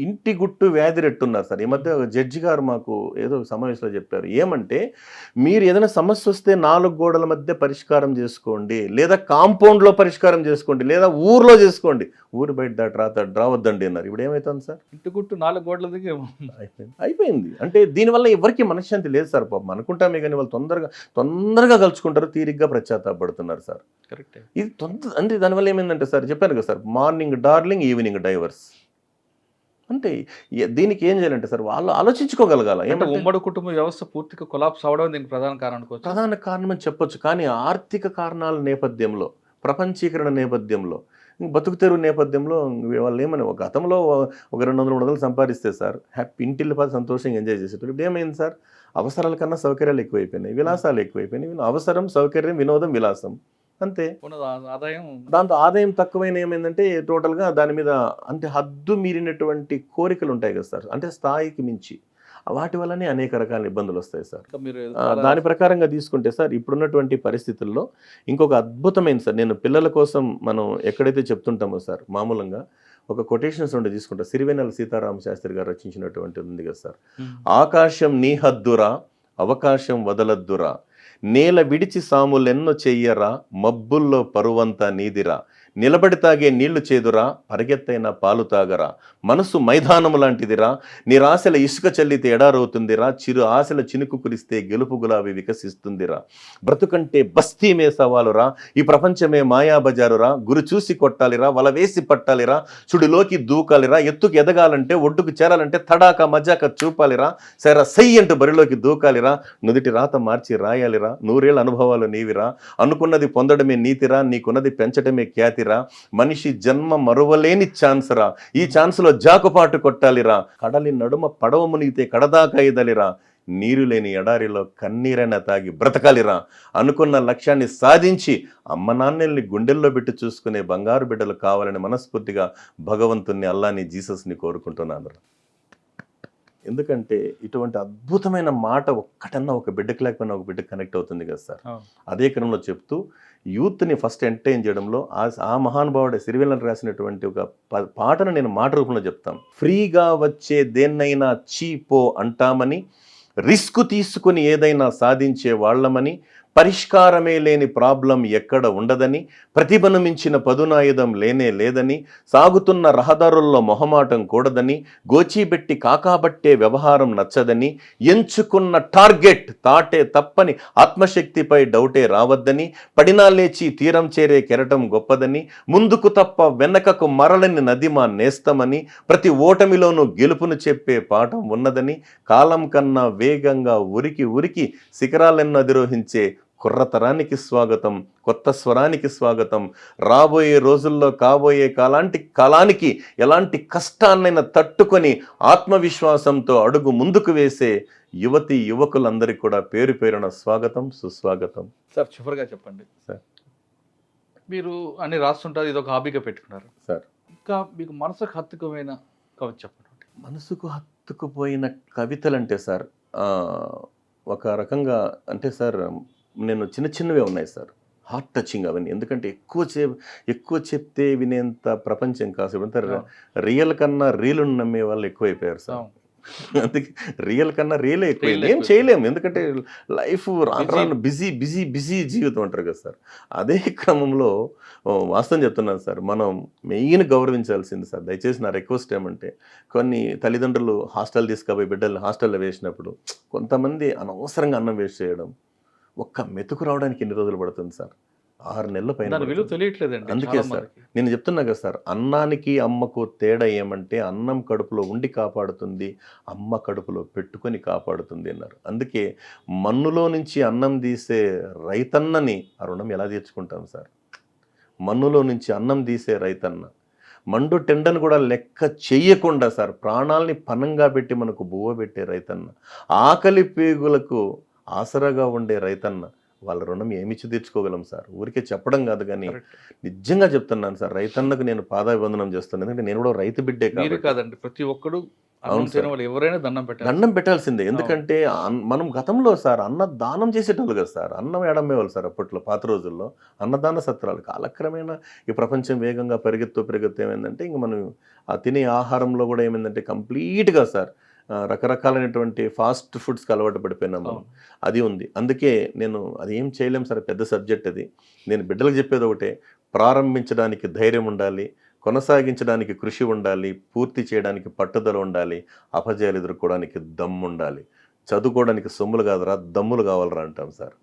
ఇంటి గుట్టు వ్యాధి రెట్టున్నారు సార్. ఈ మధ్య జడ్జి గారు మాకు ఏదో సమావేశంలో చెప్పారు. ఏమంటే మీరు ఏదైనా సమస్య వస్తే 4 గోడల మధ్య పరిష్కారం చేసుకోండి, లేదా కాంపౌండ్లో పరిష్కారం చేసుకోండి, లేదా ఊర్లో చేసుకోండి, ఊరు బయట రావద్దండి అన్నారు. ఇప్పుడు ఏమవుతుంది సార్, ఇంటి గుట్టు 4 గోడల దగ్గర అయిపోయింది. అంటే దీనివల్ల ఎవరికి మనశ్శాంతి లేదు సార్. పాపం అనుకుంటామే కానీ వాళ్ళు తొందరగా కలుసుకుంటారు, తీరిగ్గా పశ్చాత్తాపడుతున్నారు సార్. కరెక్ట్. ఇది అంటే దానివల్ల ఏమైందంటే సార్ చెప్పాను కదా sir, morning darling evening divorce. అంటే దీనికి ఏం చేయాలంటే సార్ వాళ్ళు ఆలోచించుకోగలగాల. ఏమంటే ఉమ్మడి కుటుంబ వ్యవస్థ పూర్తిగా కొలాప్స్ అవడం దీనికి ప్రధాన కారణం. ప్రధాన కారణం అని చెప్పొచ్చు. కానీ ఆర్థిక కారణాల నేపథ్యంలో, ప్రపంచీకరణ నేపథ్యంలో, బతుకు తెరువు నేపథ్యంలో వాళ్ళు ఏమని ఒక గతంలో ఒక 200-300 సంపాదిస్తే సార్ హ్యాపీ ఇంటిల్లి పది సంతోషంగా ఎంజాయ్ చేసేటప్పుడు ఇప్పుడు ఏమైంది సార్, అవసరాల కన్నా సౌకర్యాలు ఎక్కువైపోయినాయి, విలాసాలు ఎక్కువైపోయినాయి. అవసరం సౌకర్యం వినోదం విలాసం అంతే. దాంతో ఆదాయం తక్కువైన ఏమైందంటే టోటల్గా దాని మీద అంటే హద్దు మీరినటువంటి కోరికలు ఉంటాయి కదా సార్, అంటే స్థాయికి మించి వాటి వల్లనే అనేక రకాల ఇబ్బందులు వస్తాయి సార్. దాని ప్రకారంగా తీసుకుంటే సార్ ఇప్పుడున్నటువంటి పరిస్థితుల్లో ఇంకొక అద్భుతమైన సార్, నేను పిల్లల కోసం మనం ఎక్కడైతే చెప్తుంటామో సార్ మామూలుగా ఒక కొటేషన్స్ ఉండి తీసుకుంటా, సిరివెన్నెల సీతారామ శాస్త్రి గారు రచించినటువంటి ఉంది కదా సార్. ఆకాశం నీ హద్దురా, అవకాశం వదలద్దురా, నేల విడిచి సాములెన్నో చెయ్యరా, మబ్బుల్లో పరువంతా నీదిరా, నిలబడి తాగే నీళ్లు చేదురా, పరిగెత్తైన పాలు తాగరా, మనసు మైదానము లాంటిదిరా, నిరాశల ఇసుక చల్లితే ఎడారవుతుందిరా, చిరు ఆశల చినుకు కురిస్తే గెలుపు గులాబీ వికసిస్తుందిరా, బ్రతుకంటే బస్తీమే సవాలురా, ఈ ప్రపంచమే మాయాబజారురా, గురి చూసి కొట్టాలిరా, వల వేసి పట్టాలిరా, చుడిలోకి దూకాలిరా, ఎత్తుకు ఎదగాలంటే ఒడ్డుకు చేరాలంటే తడాక మజాక చూపాలిరా, సరే సై అంటూ బరిలోకి దూకాలిరా, నుదిటి రాత మార్చి రాయాలిరా, 100 ఏళ్ల అనుభవాలు నీవిరా, అనుకున్నది పొందడమే నీతిరా, నీకున్నది పెంచడమే ఖ్యాతిరా, మనిషి జన్మ మరువలేని ఛాన్స్ రా, ఈ ఛాన్స్ లో జాకుపాటు కొట్టాలిరా, కడలి నడుమ పడవ మునిగితే కడదాకా ఇదలిరా, నీరు లేని ఎడారిలో కన్నీరైనా తాగి బ్రతకాలిరా, అనుకున్న లక్ష్యాన్ని సాధించి అమ్మ నాన్నల్ని గుండెల్లో పెట్టి చూసుకునే బంగారు బిడ్డలు కావాలని మనస్ఫూర్తిగా భగవంతుణ్ణి, అల్లాని, జీసస్ని కోరుకుంటున్నాను. ఎందుకంటే ఇటువంటి అద్భుతమైన మాట ఒక్కటన్నా ఒక బిడ్డకి లేకపోయినా ఒక బిడ్డకి కనెక్ట్ అవుతుంది కదా సార్. అదే క్రమంలో చెప్తూ యూత్ని ఫస్ట్ ఎంటర్టైన్ చేయడంలో ఆ మహానుభావుడే సిరివెల్లన్ రాసినటువంటి ఒక పాటను నేను మాట రూపంలో చెప్తాం. ఫ్రీగా వచ్చే దేన్నైనా చీపో అంటామని, రిస్క్ తీసుకుని ఏదైనా సాధించే వాళ్ళమని, పరిష్కారమే లేని ప్రాబ్లం ఎక్కడ ఉండదని, ప్రతిభను మించిన పదునాయుధం లేనే లేదని, సాగుతున్న రహదారుల్లో మొహమాటం కూడదని, గోచీబెట్టి కాకాబట్టే వ్యవహారం నచ్చదని, ఎంచుకున్న టార్గెట్ తాటే తప్పని, ఆత్మశక్తిపై డౌటే రావద్దని, పడినా లేచి తీరం చేరే కెరటం గొప్పదని, ముందుకు తప్ప వెనకకు మరలని నదిమా నేస్తమని, ప్రతి ఓటమిలోనూ గెలుపును చెప్పే పాఠం ఉన్నదని, కాలం కన్నా వేగంగా ఉరికి ఉరికి శిఖరాలెన్నో అధిరోహించే కుర్రతరానికి స్వాగతం, కొత్త స్వరానికి స్వాగతం, రాబోయే రోజుల్లో కాబోయే కాలానికి ఎలాంటి కష్టాన్నైనా తట్టుకొని ఆత్మవిశ్వాసంతో అడుగు ముందుకు వేసే యువతి యువకులందరికీ కూడా పేరు పేరున స్వాగతం, సుస్వాగతం. సార్ చివరిగా చెప్పండి సార్, మీరు అన్ని రాస్తుంటారు, ఇది ఒక హాబీగా పెట్టుకున్నారు సార్, ఇంకా మీకు మనసుకు హత్తుకుపోయిన కవిత చెప్పండి. మనసుకు హత్తుకుపోయిన కవితలంటే సార్ ఒక రకంగా అంటే సార్ నేను చిన్నవే ఉన్నాయి సార్, హార్ట్ టచింగ్ అవన్నీ. ఎందుకంటే ఎక్కువ చెప్తే వినేంత ప్రపంచం కాదు. అంతా రియల్ కన్నా రీలును నమ్మే వాళ్ళు ఎక్కువైపోయారు సార్. అందుకే రియల్ కన్నా రియలే ఎక్కువైంది. ఏం చేయలేము, ఎందుకంటే లైఫ్ రాను బిజీ బిజీ బిజీ జీవితం అంటారు కదా సార్. అదే క్రమంలో వాస్తవం చెప్తున్నాను సార్, మనం మెయిన్ గౌరవించాల్సింది సార్. దయచేసి నా రిక్వెస్ట్ ఏమంటే, కొన్ని తల్లిదండ్రులు హాస్టల్ తీసుకుపోయి బిడ్డలు హాస్టల్లో వేసినప్పుడు కొంతమంది అనవసరంగా అన్నం వేస్ట్ చేయడం, ఒక్క మెతుకు రావడానికి ఎన్ని రోజులు పడుతుంది సార్? 6 నెలల పైన. అందుకే సార్ నేను చెప్తున్నా కదా సార్, అన్నానికి అమ్మకు తేడా ఏమంటే, అన్నం కడుపులో ఉండి కాపాడుతుంది, అమ్మ కడుపులో పెట్టుకొని కాపాడుతుంది అన్నారు. అందుకే మన్నులో నుంచి అన్నం తీసే రైతన్నని ఆ రుణం ఎలా తీర్చుకుంటాం సార్? మన్నులో నుంచి అన్నం తీసే రైతన్న, మండు టెండను కూడా లెక్క చెయ్యకుండా సార్ ప్రాణాలని పనంగా పెట్టి మనకు బువ్వ పెట్టే రైతన్న, ఆకలి పేగులకు ఆసరాగా ఉండే రైతన్న, వాళ్ళ రుణం ఏమిచ్చి తీర్చుకోగలం సార్? ఊరికే చెప్పడం కాదు, కానీ నిజంగా చెప్తున్నాను సార్, రైతన్నకు నేను పాదాభివందనం చేస్తున్నాను. ఎందుకంటే నేను కూడా రైతు బిడ్డే కాదండి, ప్రతి ఒక్కడు ఎవరైనా దండం పెట్టాల్సిందే. ఎందుకంటే మనం గతంలో సార్ అన్న దానం చేసేటోళ్ళు కదా సార్, అన్నం ఎడమ్మేవాళ్ళు సార్ అప్పట్లో, పాత రోజుల్లో అన్నదాన సత్రాలు. కాలక్రమేణా ఈ ప్రపంచం వేగంగా పెరుగుతూ ఏమైందంటే, ఇంక మనం ఆ తినే ఆహారంలో కూడా ఏమైందంటే కంప్లీట్గా సార్ రకరకాలైనటువంటి ఫాస్ట్ ఫుడ్స్కి అలవాటు పడిపోయినాం మనం. అది ఉంది. అందుకే నేను అది ఏం చేయలేం సార్, పెద్ద సబ్జెక్ట్ అది. నేను బిడ్డలకు చెప్పేది ఒకటే, ప్రారంభించడానికి ధైర్యం ఉండాలి, కొనసాగించడానికి కృషి ఉండాలి, పూర్తి చేయడానికి పట్టుదల ఉండాలి, అపజయాలు ఎదుర్కోవడానికి దమ్ము ఉండాలి. చదువుకోవడానికి సొమ్ములు కాదురా, దమ్ములు కావాలరా అంటాం సార్.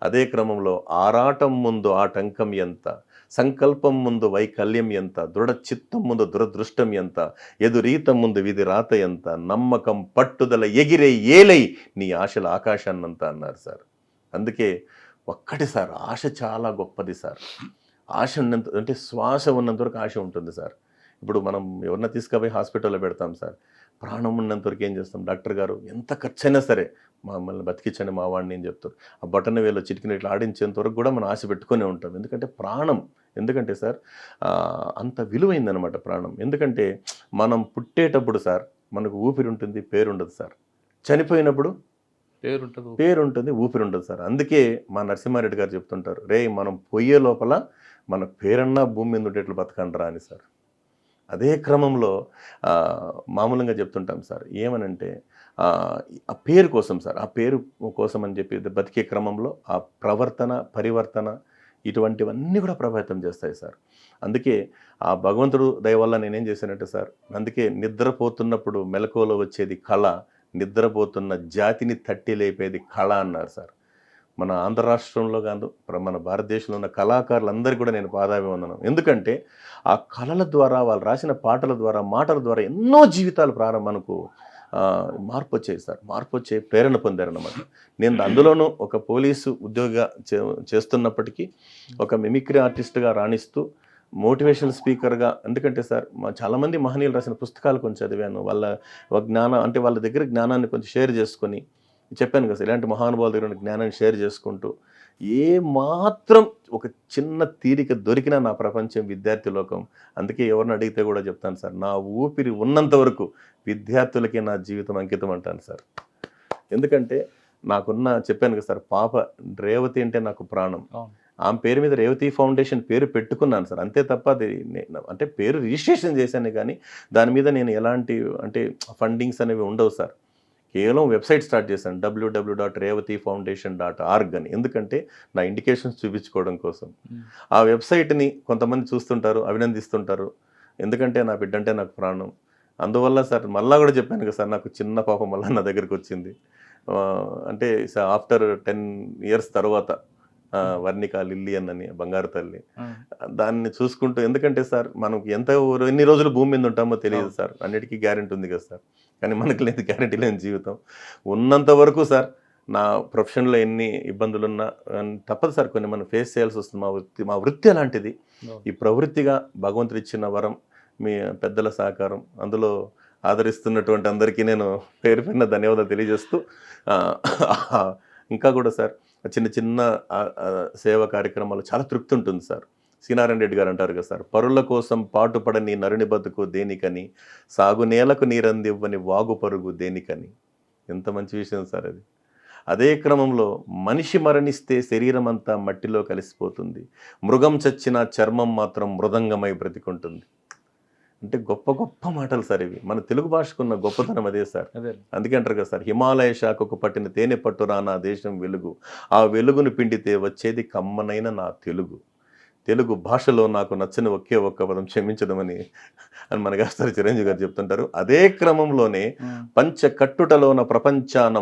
అదే క్రమంలో ఆరాటం ముందు ఆటంకం ఎంత, సంకల్పం ముందు వైకల్యం ఎంత, దృఢ చిత్తం ముందు దురదృష్టం ఎంత, ఎదురీతం ముందు విధి రాత ఎంత, నమ్మకం పట్టుదల ఎగిరే ఏలై నీ ఆశల ఆకాశాన్నంతా అన్నారు సార్. అందుకే ఒక్కటి సార్, ఆశ చాలా గొప్పది సార్. ఆశ ఉన్నంత, అంటే శ్వాస ఉన్నంత వరకు ఆశ ఉంటుంది సార్. ఇప్పుడు మనం ఎవరన్నా తీసుకుపోయి హాస్పిటల్లో పెడతాం సార్, ప్రాణం ఉన్నంత వరకు ఏం చేస్తాం, డాక్టర్ గారు ఎంత ఖర్చైనా సరే మమ్మల్ని బతికించండి మా వాడిని అని చెప్తారు. ఆ బటన్ వేలో చిటికిన ఇట్లా ఆడించేంత వరకు కూడా మనం ఆశ పెట్టుకునే ఉంటాం. ఎందుకంటే ప్రాణం, ఎందుకంటే సార్ అంత విలువైందనమాట ప్రాణం. ఎందుకంటే మనం పుట్టేటప్పుడు సార్ మనకు ఊపిరి ఉంటుంది, పేరు ఉండదు సార్. చనిపోయినప్పుడు పేరు ఉంటుంది, ఊపిరి ఉండదు సార్. అందుకే మా నరసింహారెడ్డి గారు చెప్తుంటారు, రే మనం పోయే లోపల మన పేరన్నా భూమి మీద ఉండేట్లు బతకండ్రా అని సార్. అదే క్రమంలో మామూలుగా చెప్తుంటాం సార్, ఏమనంటే ఆ పేరు కోసం సార్, ఆ పేరు కోసం అని చెప్పి బతికే క్రమంలో ఆ ప్రవర్తన పరివర్తన ఇటువంటివన్నీ కూడా ప్రభావితం చేస్తాయి సార్. అందుకే ఆ భగవంతుడు దయ వల్ల నేనేం చేశానంటే సార్, అందుకే నిద్రపోతున్నప్పుడు మెలకువలో వచ్చేది కళ, నిద్రపోతున్న జాతిని తట్టి లేపేది కళ అన్నారు సార్. మన ఆంధ్ర రాష్ట్రంలో కాదు, మన భారతదేశంలో ఉన్న కళాకారులందరికీ కూడా నేను పాదాభివందనం. ఎందుకంటే ఆ కళల ద్వారా, వాళ్ళు రాసిన పాటల ద్వారా, మాటల ద్వారా ఎన్నో జీవితాలు మనకు మార్పు వచ్చాయి సార్. మార్పు వచ్చే ప్రేరణ పొందారన్నమాట. నేను అందులోనూ ఒక పోలీసు ఉద్యోగిగా చేస్తున్నప్పటికీ ఒక మిమిక్రీ ఆర్టిస్ట్గా రాణిస్తూ మోటివేషనల్ స్పీకర్గా, ఎందుకంటే సార్ చాలామంది మహనీయులు రాసిన పుస్తకాలు కొంచెం చదివాను. వాళ్ళ జ్ఞానం అంటే వాళ్ళ దగ్గర జ్ఞానాన్ని కొంచెం షేర్ చేసుకొని చెప్పాను కదా సార్, ఇలాంటి మహానుభావుల దగ్గర ఉన్న జ్ఞానాన్ని షేర్ చేసుకుంటూ ఏ మాత్రం ఒక చిన్న తీరిక దొరికినా నా ప్రపంచం విద్యార్థి లోకం. అందుకే ఎవరిని అడిగితే కూడా చెప్తాను సార్, నా ఊపిరి ఉన్నంత వరకు విద్యార్థులకే నా జీవితం అంకితం అంటాను సార్. ఎందుకంటే చెప్పాను కదా సార్, పాప రేవతి అంటే నాకు ప్రాణం. ఆమె పేరు మీద రేవతి ఫౌండేషన్ పేరు పెట్టుకున్నాను సార్, అంతే తప్ప అది అంటే పేరు రిజిస్ట్రేషన్ చేశాను, కానీ దాని మీద నేను ఎలాంటి ఫండింగ్స్ అనేవి ఉండవు సార్. కేవలం వెబ్సైట్ స్టార్ట్ చేశాను, www.revatifoundation.org అని. ఎందుకంటే నా ఇండికేషన్స్ చూపించుకోవడం కోసం. ఆ వెబ్సైట్ని కొంతమంది చూస్తుంటారు, అభినందిస్తుంటారు, ఎందుకంటే నా బిడ్డ అంటే నాకు ప్రాణం. అందువల్ల సార్ మళ్ళా కూడా చెప్పాను కదా సార్, నాకు చిన్న పాప మళ్ళీ నా దగ్గరికి వచ్చింది. అంటే ఆఫ్టర్ 10 years తర్వాత వర్ణిక లిల్లీ అని బంగారు తల్లి, దాన్ని చూసుకుంటూ, ఎందుకంటే సార్ మనకి ఎన్ని రోజులు భూమి మీద ఉంటామో తెలియదు సార్, అన్నిటికీ గ్యారెంటీ ఉంది కదా సార్, కానీ మనకు లేదు గ్యారెంటీ లేని జీవితం. ఉన్నంత వరకు సార్ నా ప్రొఫెషన్లో ఎన్ని ఇబ్బందులున్నా తప్పదు సార్, కొన్ని మనం ఫేస్ చేయాల్సి వస్తుంది. మా వృత్తి అలాంటిది. ఈ ప్రవృత్తిగా భగవంతుడు ఇచ్చిన వరం, మీ పెద్దల సహకారం, అందులో ఆదరిస్తున్నటువంటి అందరికీ నేను పేరు పేరున ధన్యవాదాలు తెలియజేస్తూ, ఇంకా కూడా సార్ చిన్న చిన్న సేవా కార్యక్రమాలు చాలా తృప్తి ఉంటుంది సార్. శ్రీనారాయణ రెడ్డి గారు అంటారు కదా సార్, పరుల కోసం పాటుపడని నరుని బతుకు దేనికని, సాగు నేలకు నీరందివ్వని వాగు పరుగు దేనికని. ఎంత మంచి విషయం సార్ అది. అదే క్రమంలో మనిషి మరణిస్తే శరీరం అంతా మట్టిలో కలిసిపోతుంది, మృగం చచ్చిన చర్మం మాత్రం మృదంగమై బ్రతికుంటుంది. అంటే గొప్ప గొప్ప మాటలు సార్ ఇవి. మన తెలుగు భాషకున్న గొప్పతనం అదే సార్. అందుకే అంటారు కదా సార్, హిమాలయ శాఖకు పట్టిన తేనె పట్టురా నా దేశం వెలుగు, ఆ వెలుగును పిండితే వచ్చేది కమ్మనైన నా తెలుగు. తెలుగు భాషలో నాకు నచ్చని ఒకే ఒక్క పదం క్షమించడం అని మన గారు చిరంజీవి గారు చెప్తుంటారు. అదే క్రమంలోనే పంచకట్టుటలోన ప్రపంచాన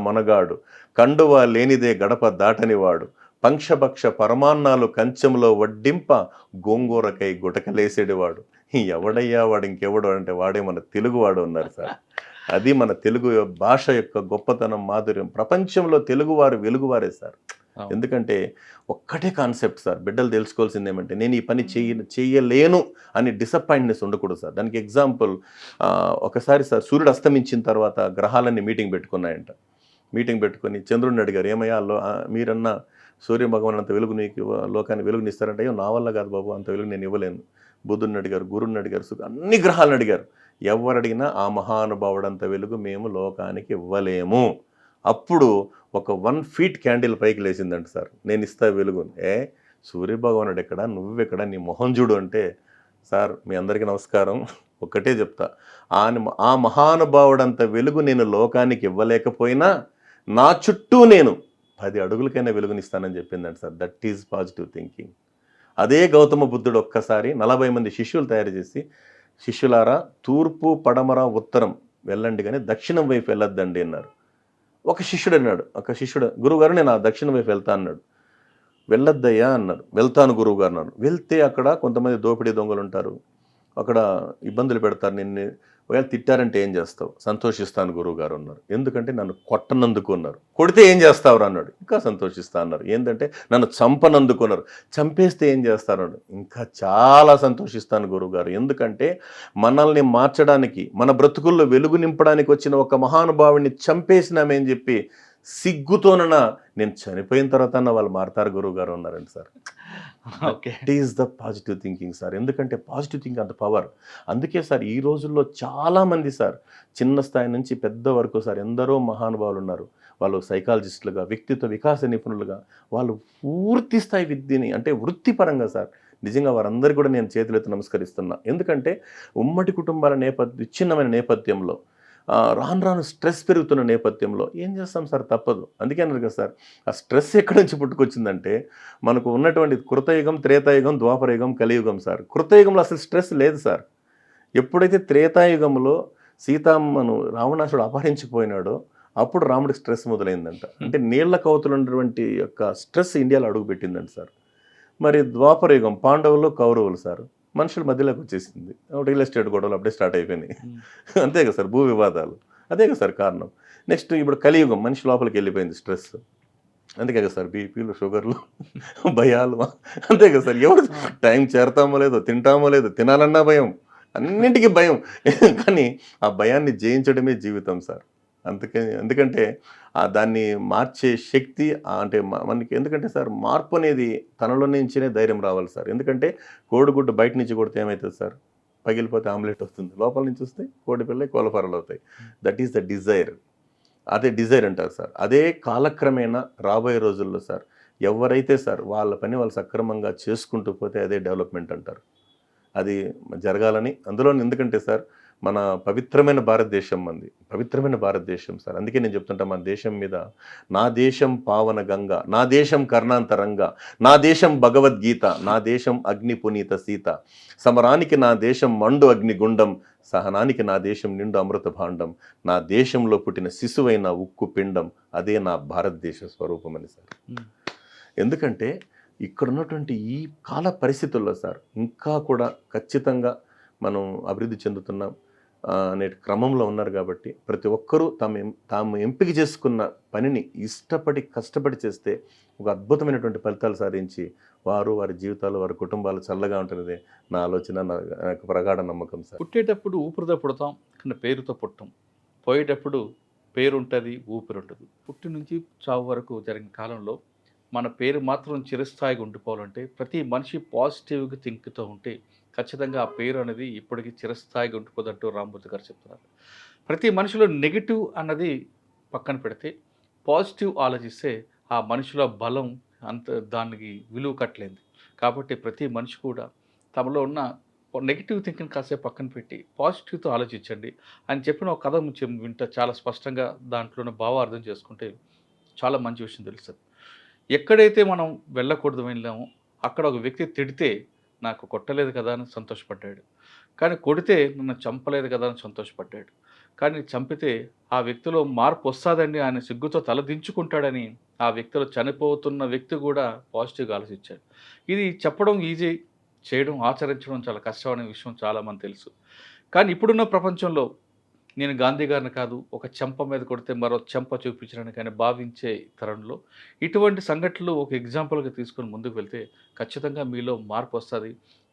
మొనగాడు, కండువా లేనిదే గడప దాటనివాడు, పంక్షభక్ష పరమాన్నాలు కంచెంలో వడ్డింప గోంగూరకై గుటకలేసేటివాడు. ఎవడయ్యా వాడు, ఇంకెవడు అంటే వాడే మన తెలుగువాడు ఉన్నారు సార్. అది మన తెలుగు భాష యొక్క గొప్పతనం, మాధుర్యం. ప్రపంచంలో తెలుగువారు వెలుగువారే సార్. ఎందుకంటే ఒక్కటే కాన్సెప్ట్ సార్, బిడ్డలు తెలుసుకోవాల్సింది ఏమంటే, నేను ఈ పని చేయలేను అని డిసప్పాయింట్నెస్ ఉండకూడదు సార్. దానికి ఎగ్జాంపుల్, ఒకసారి సార్ సూర్యుడు అస్తమించిన తర్వాత గ్రహాలన్నీ మీటింగ్ పెట్టుకున్నాయంట. మీటింగ్ పెట్టుకొని చంద్రుడిని అడిగారు, ఏమయ్యా మీరన్నా సూర్య భగవాన్ అంత వెలుగు నీకు లోకాన్ని వెలుగునిస్తారంటే, అయ్యో నా వల్ల కాదు బాబు, అంత వెలుగు నేను ఇవ్వలేను. బుద్ధుడిని అడిగారు, గురువుని అడిగారు, అన్ని గ్రహాలను అడిగారు. ఎవరు అడిగినా ఆ మహానుభావుడంత వెలుగు మేము లోకానికి ఇవ్వలేము. అప్పుడు ఒక 1 feet క్యాండిల్ పైకి లేచిందంట సార్, నేను ఇస్తా వెలుగు. సూర్యభగవానుడు ఎక్కడ, నువ్వెక్కడ, నీ మొహం చూడు అంటే, సార్ మీ అందరికీ నమస్కారం, ఒక్కటే చెప్తా, ఆ మహానుభావుడంత వెలుగు నేను లోకానికి ఇవ్వలేకపోయినా నా చుట్టూ నేను 10 అడుగులకైనా వెలుగునిస్తానని చెప్పిందంట sir. That is positive thinking. అదే గౌతమ బుద్ధుడు ఒక్కసారి 40 మంది శిష్యులు తయారు చేసి, శిష్యులారా తూర్పు పడమర ఉత్తరం వెళ్ళండి కానీ దక్షిణం వైపు వెళ్ళొద్దండి అన్నారు. ఒక శిష్యుడు గురువుగారు నేను ఆ దక్షిణం వైపు వెళ్తా అన్నాడు. వెళ్ళొద్దయ్యా అన్నారు. వెళ్తాను గురువుగారు అన్నారు. వెళ్తే అక్కడ కొంతమంది దోపిడీ దొంగలు ఉంటారు, అక్కడ ఇబ్బందులు పెడతారు, నిన్ను ఒకవేళ తిట్టారంటే ఏం చేస్తావు? సంతోషిస్తాను గురువుగారు అన్నారు. ఎందుకంటే నన్ను కొట్టనందుకు అన్నారు. కొడితే ఏం చేస్తావు అన్నాడు. ఇంకా సంతోషిస్తా అన్నారు. ఏంటంటే నన్ను చంపనందుకున్నారు. చంపేస్తే ఏం చేస్తారు అన్నాడు. ఇంకా చాలా సంతోషిస్తాను గురువుగారు, ఎందుకంటే మనల్ని మార్చడానికి, మన బ్రతుకుల్లో వెలుగు నింపడానికి వచ్చిన ఒక మహానుభావుడిని చంపేసినామని చెప్పి సిగ్గుతోనన్నా నేను చనిపోయిన తర్వాత వాళ్ళు మారతారు గురువుగారు అన్నారండి sir. Okay, it is the positive thinking sir. ఎందుకంటే పాజిటివ్ థింకింగ్ అంత పవర్. అందుకే సార్ ఈ రోజుల్లో చాలామంది సార్, చిన్న స్థాయి నుంచి పెద్ద వరకు సార్, ఎందరో మహానుభావులు ఉన్నారు. వాళ్ళు సైకాలజిస్టులుగా, వ్యక్తిత్వ వికాస నిపుణులుగా, వాళ్ళు పూర్తి స్థాయి విద్యని, అంటే వృత్తిపరంగా సార్, నిజంగా వారందరికీ కూడా నేను చేతులెత్తి నమస్కరిస్తున్నా. ఎందుకంటే ఉమ్మడి కుటుంబాల విచ్ఛిన్నమైన నేపథ్యంలో, రాను స్ట్రెస్ పెరుగుతున్న నేపథ్యంలో ఏం చేస్తాం సార్, తప్పదు. అందుకే అన్నారు కదా సార్, ఆ స్ట్రెస్ ఎక్కడి నుంచి పుట్టుకొచ్చిందంటే, మనకు ఉన్నటువంటి కృతయుగం, త్రేతాయుగం, ద్వాపరయుగం, కలియుగం సార్. కృతయుగంలో అసలు స్ట్రెస్ లేదు సార్. ఎప్పుడైతే త్రేతాయుగంలో సీతమ్మను రావణాసుడు అపహరించిపోయినాడో అప్పుడు రాముడికి స్ట్రెస్ మొదలైందంట. అంటే నీళ్ల కౌతులు ఉన్నటువంటి యొక్క స్ట్రెస్ ఇండియాలో అడుగుపెట్టిందంట సార్. మరి ద్వాపరయుగం పాండవులు, కౌరవులు సార్, మనుషుల మధ్యలోకి వచ్చేసింది. రియల్ ఎస్టేట్ గొడవలు అప్పుడే స్టార్ట్ అయిపోయినాయి. అంతే కదా సార్, భూ వివాదాలు, అదే కదా సార్ కారణం. నెక్స్ట్ ఇప్పుడు కలియుగం, మనిషి లోపలికి వెళ్ళిపోయింది స్ట్రెస్. అందుకే కదా సార్ బీపీలు, షుగర్లు, భయాలు, అంతే కదా సార్. ఎవరు టైం చేరతామో లేదో, తింటామో లేదో, తినాలన్నా భయం, అన్నింటికీ భయం. కానీ ఆ భయాన్ని జయించడమే జీవితం సార్. ఎందుకంటే దాన్ని మార్చే శక్తి అంటే మనకి, ఎందుకంటే సార్ మార్పు అనేది తనలో నుంచినే ధైర్యం రావాలి సార్. ఎందుకంటే కోడిగుడ్డు బయట నుంచి కొడితే ఏమవుతుంది సార్? పగిలిపోతే ఆమ్లెట్ వస్తుంది. లోపల నుంచి వస్తే కోడి పిల్ల కోలఫారలు అవుతాయి. That is the desire. అదే డిజైర్ అంటారు సార్. అదే కాలక్రమేణా రాబోయే రోజుల్లో సార్ ఎవరైతే సార్ వాళ్ళ పని వాళ్ళు సక్రమంగా చేసుకుంటూ పోతే అదే డెవలప్మెంట్ అంటారు. అది జరగాలని అందులో, ఎందుకంటే సార్ మన పవిత్రమైన భారతదేశం మంది, పవిత్రమైన భారతదేశం సార్. అందుకే నేను చెప్తుంటా, మన దేశం మీద నా దేశం పావన గంగ, నా దేశం కర్ణాంతరంగ, నా దేశం భగవద్గీత, నా దేశం అగ్ని పునీత సీత, సమరానికి నా దేశం మండు అగ్నిగుండం, సహనానికి నా దేశం నిండు అమృత భాండం, నా దేశంలో పుట్టిన శిశువైన ఉక్కు పిండం, అదే నా భారతదేశ స్వరూపం అని సార్. ఎందుకంటే ఇక్కడ ఉన్నటువంటి ఈ కాల పరిస్థితుల్లో సార్ ఇంకా కూడా ఖచ్చితంగా మనం అభివృద్ధి చెందుతున్నాం అనే క్రమంలో ఉన్నారు. కాబట్టి ప్రతి ఒక్కరూ తాము ఎంపిక చేసుకున్న పనిని ఇష్టపడి కష్టపడి చేస్తే ఒక అద్భుతమైనటువంటి ఫలితాలు సాధించి వారు వారి జీవితాలు వారి కుటుంబాలు చల్లగా ఉంటున్నదే నా ఆలోచన, నా ప్రగాఢ నమ్మకం సార్. పుట్టేటప్పుడు ఊపిరితో పుడతాం, కానీ పేరుతో పుట్టాం. పోయేటప్పుడు పేరు ఉంటుంది, ఊపిరి ఉంటుంది. పుట్టి నుంచి చావు వరకు జరిగిన కాలంలో మన పేరు మాత్రం చిరస్థాయిగా ఉండిపోవాలంటే ప్రతి మనిషి పాజిటివ్గా థింక్తో ఉంటే ఖచ్చితంగా ఆ పేరు అనేది ఇప్పటికీ చిరస్థాయిగా ఉండిపోదంటూ రామ్మూర్తి గారు చెప్తున్నారు. ప్రతి మనిషిలో నెగిటివ్ అన్నది పక్కన పెడితే పాజిటివ్ ఆలోచిస్తే ఆ మనిషిలో బలం అంత దానికి విలువ కట్టలేదు. కాబట్టి ప్రతి మనిషి కూడా తమలో ఉన్న నెగిటివ్ థింకింగ్ కాసేపు పక్కన పెట్టి పాజిటివ్తో ఆలోచించండి అని చెప్పిన ఒక కథ వింటే చాలా స్పష్టంగా దాంట్లోనే భావార్థం చేసుకుంటే చాలా మంచి విషయం తెలుస్తుంది. ఎక్కడైతే మనం వెళ్ళకూడదు వెళ్ళామో అక్కడ ఒక వ్యక్తి తిడితే నాకు కొట్టలేదు కదా అని సంతోషపడ్డాడు, కానీ కొడితే నన్ను చంపలేదు కదా అని సంతోషపడ్డాడు, కానీ చంపితే ఆ వ్యక్తిలో మార్పు వస్తుందండి ఆయన సిగ్గుతో తలదించుకుంటాడని ఆ వ్యక్తిలో చనిపోతున్న వ్యక్తి కూడా పాజిటివ్గా ఆలోచించాడు. ఇది చెప్పడం ఈజీ, చేయడం ఆచరించడం చాలా కష్టం అనే విషయం చాలామంది తెలుసు. కానీ ఇప్పుడున్న ప్రపంచంలో నేను గాంధీ గారిని కాదు, ఒక చెంప మీద కొడితే మరో చెంప చూపించడానికి కానీ భావించే తరంలో ఇటువంటి సంఘటనలు ఒక ఎగ్జాంపుల్గా తీసుకొని ముందుకు వెళ్తే ఖచ్చితంగా మీలో మార్పు వస్తుంది.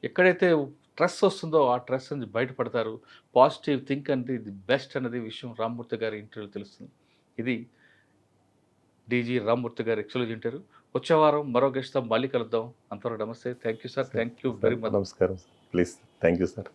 ఎక్కడైతే స్ట్రెస్ వస్తుందో ఆ స్ట్రెస్ నుంచి బయటపడతారు. పాజిటివ్ థింక్ అనేది ది బెస్ట్ అనేది విషయం రామ్మూర్తి గారి ఇంటర్వ్యూ తెలుస్తుంది. ఇది డీజీ రామ్మూర్తి గారి ఎక్స్క్లూజివ్ ఇంటర్వ్యూ. వచ్చే వారం మరో గెస్ట్తో మళ్ళీ కలుద్దాం. అంతవరకు నమస్తే. Thank you sir. Thank you very much. నమస్కారం. ప్లీజ్. Thank you sir.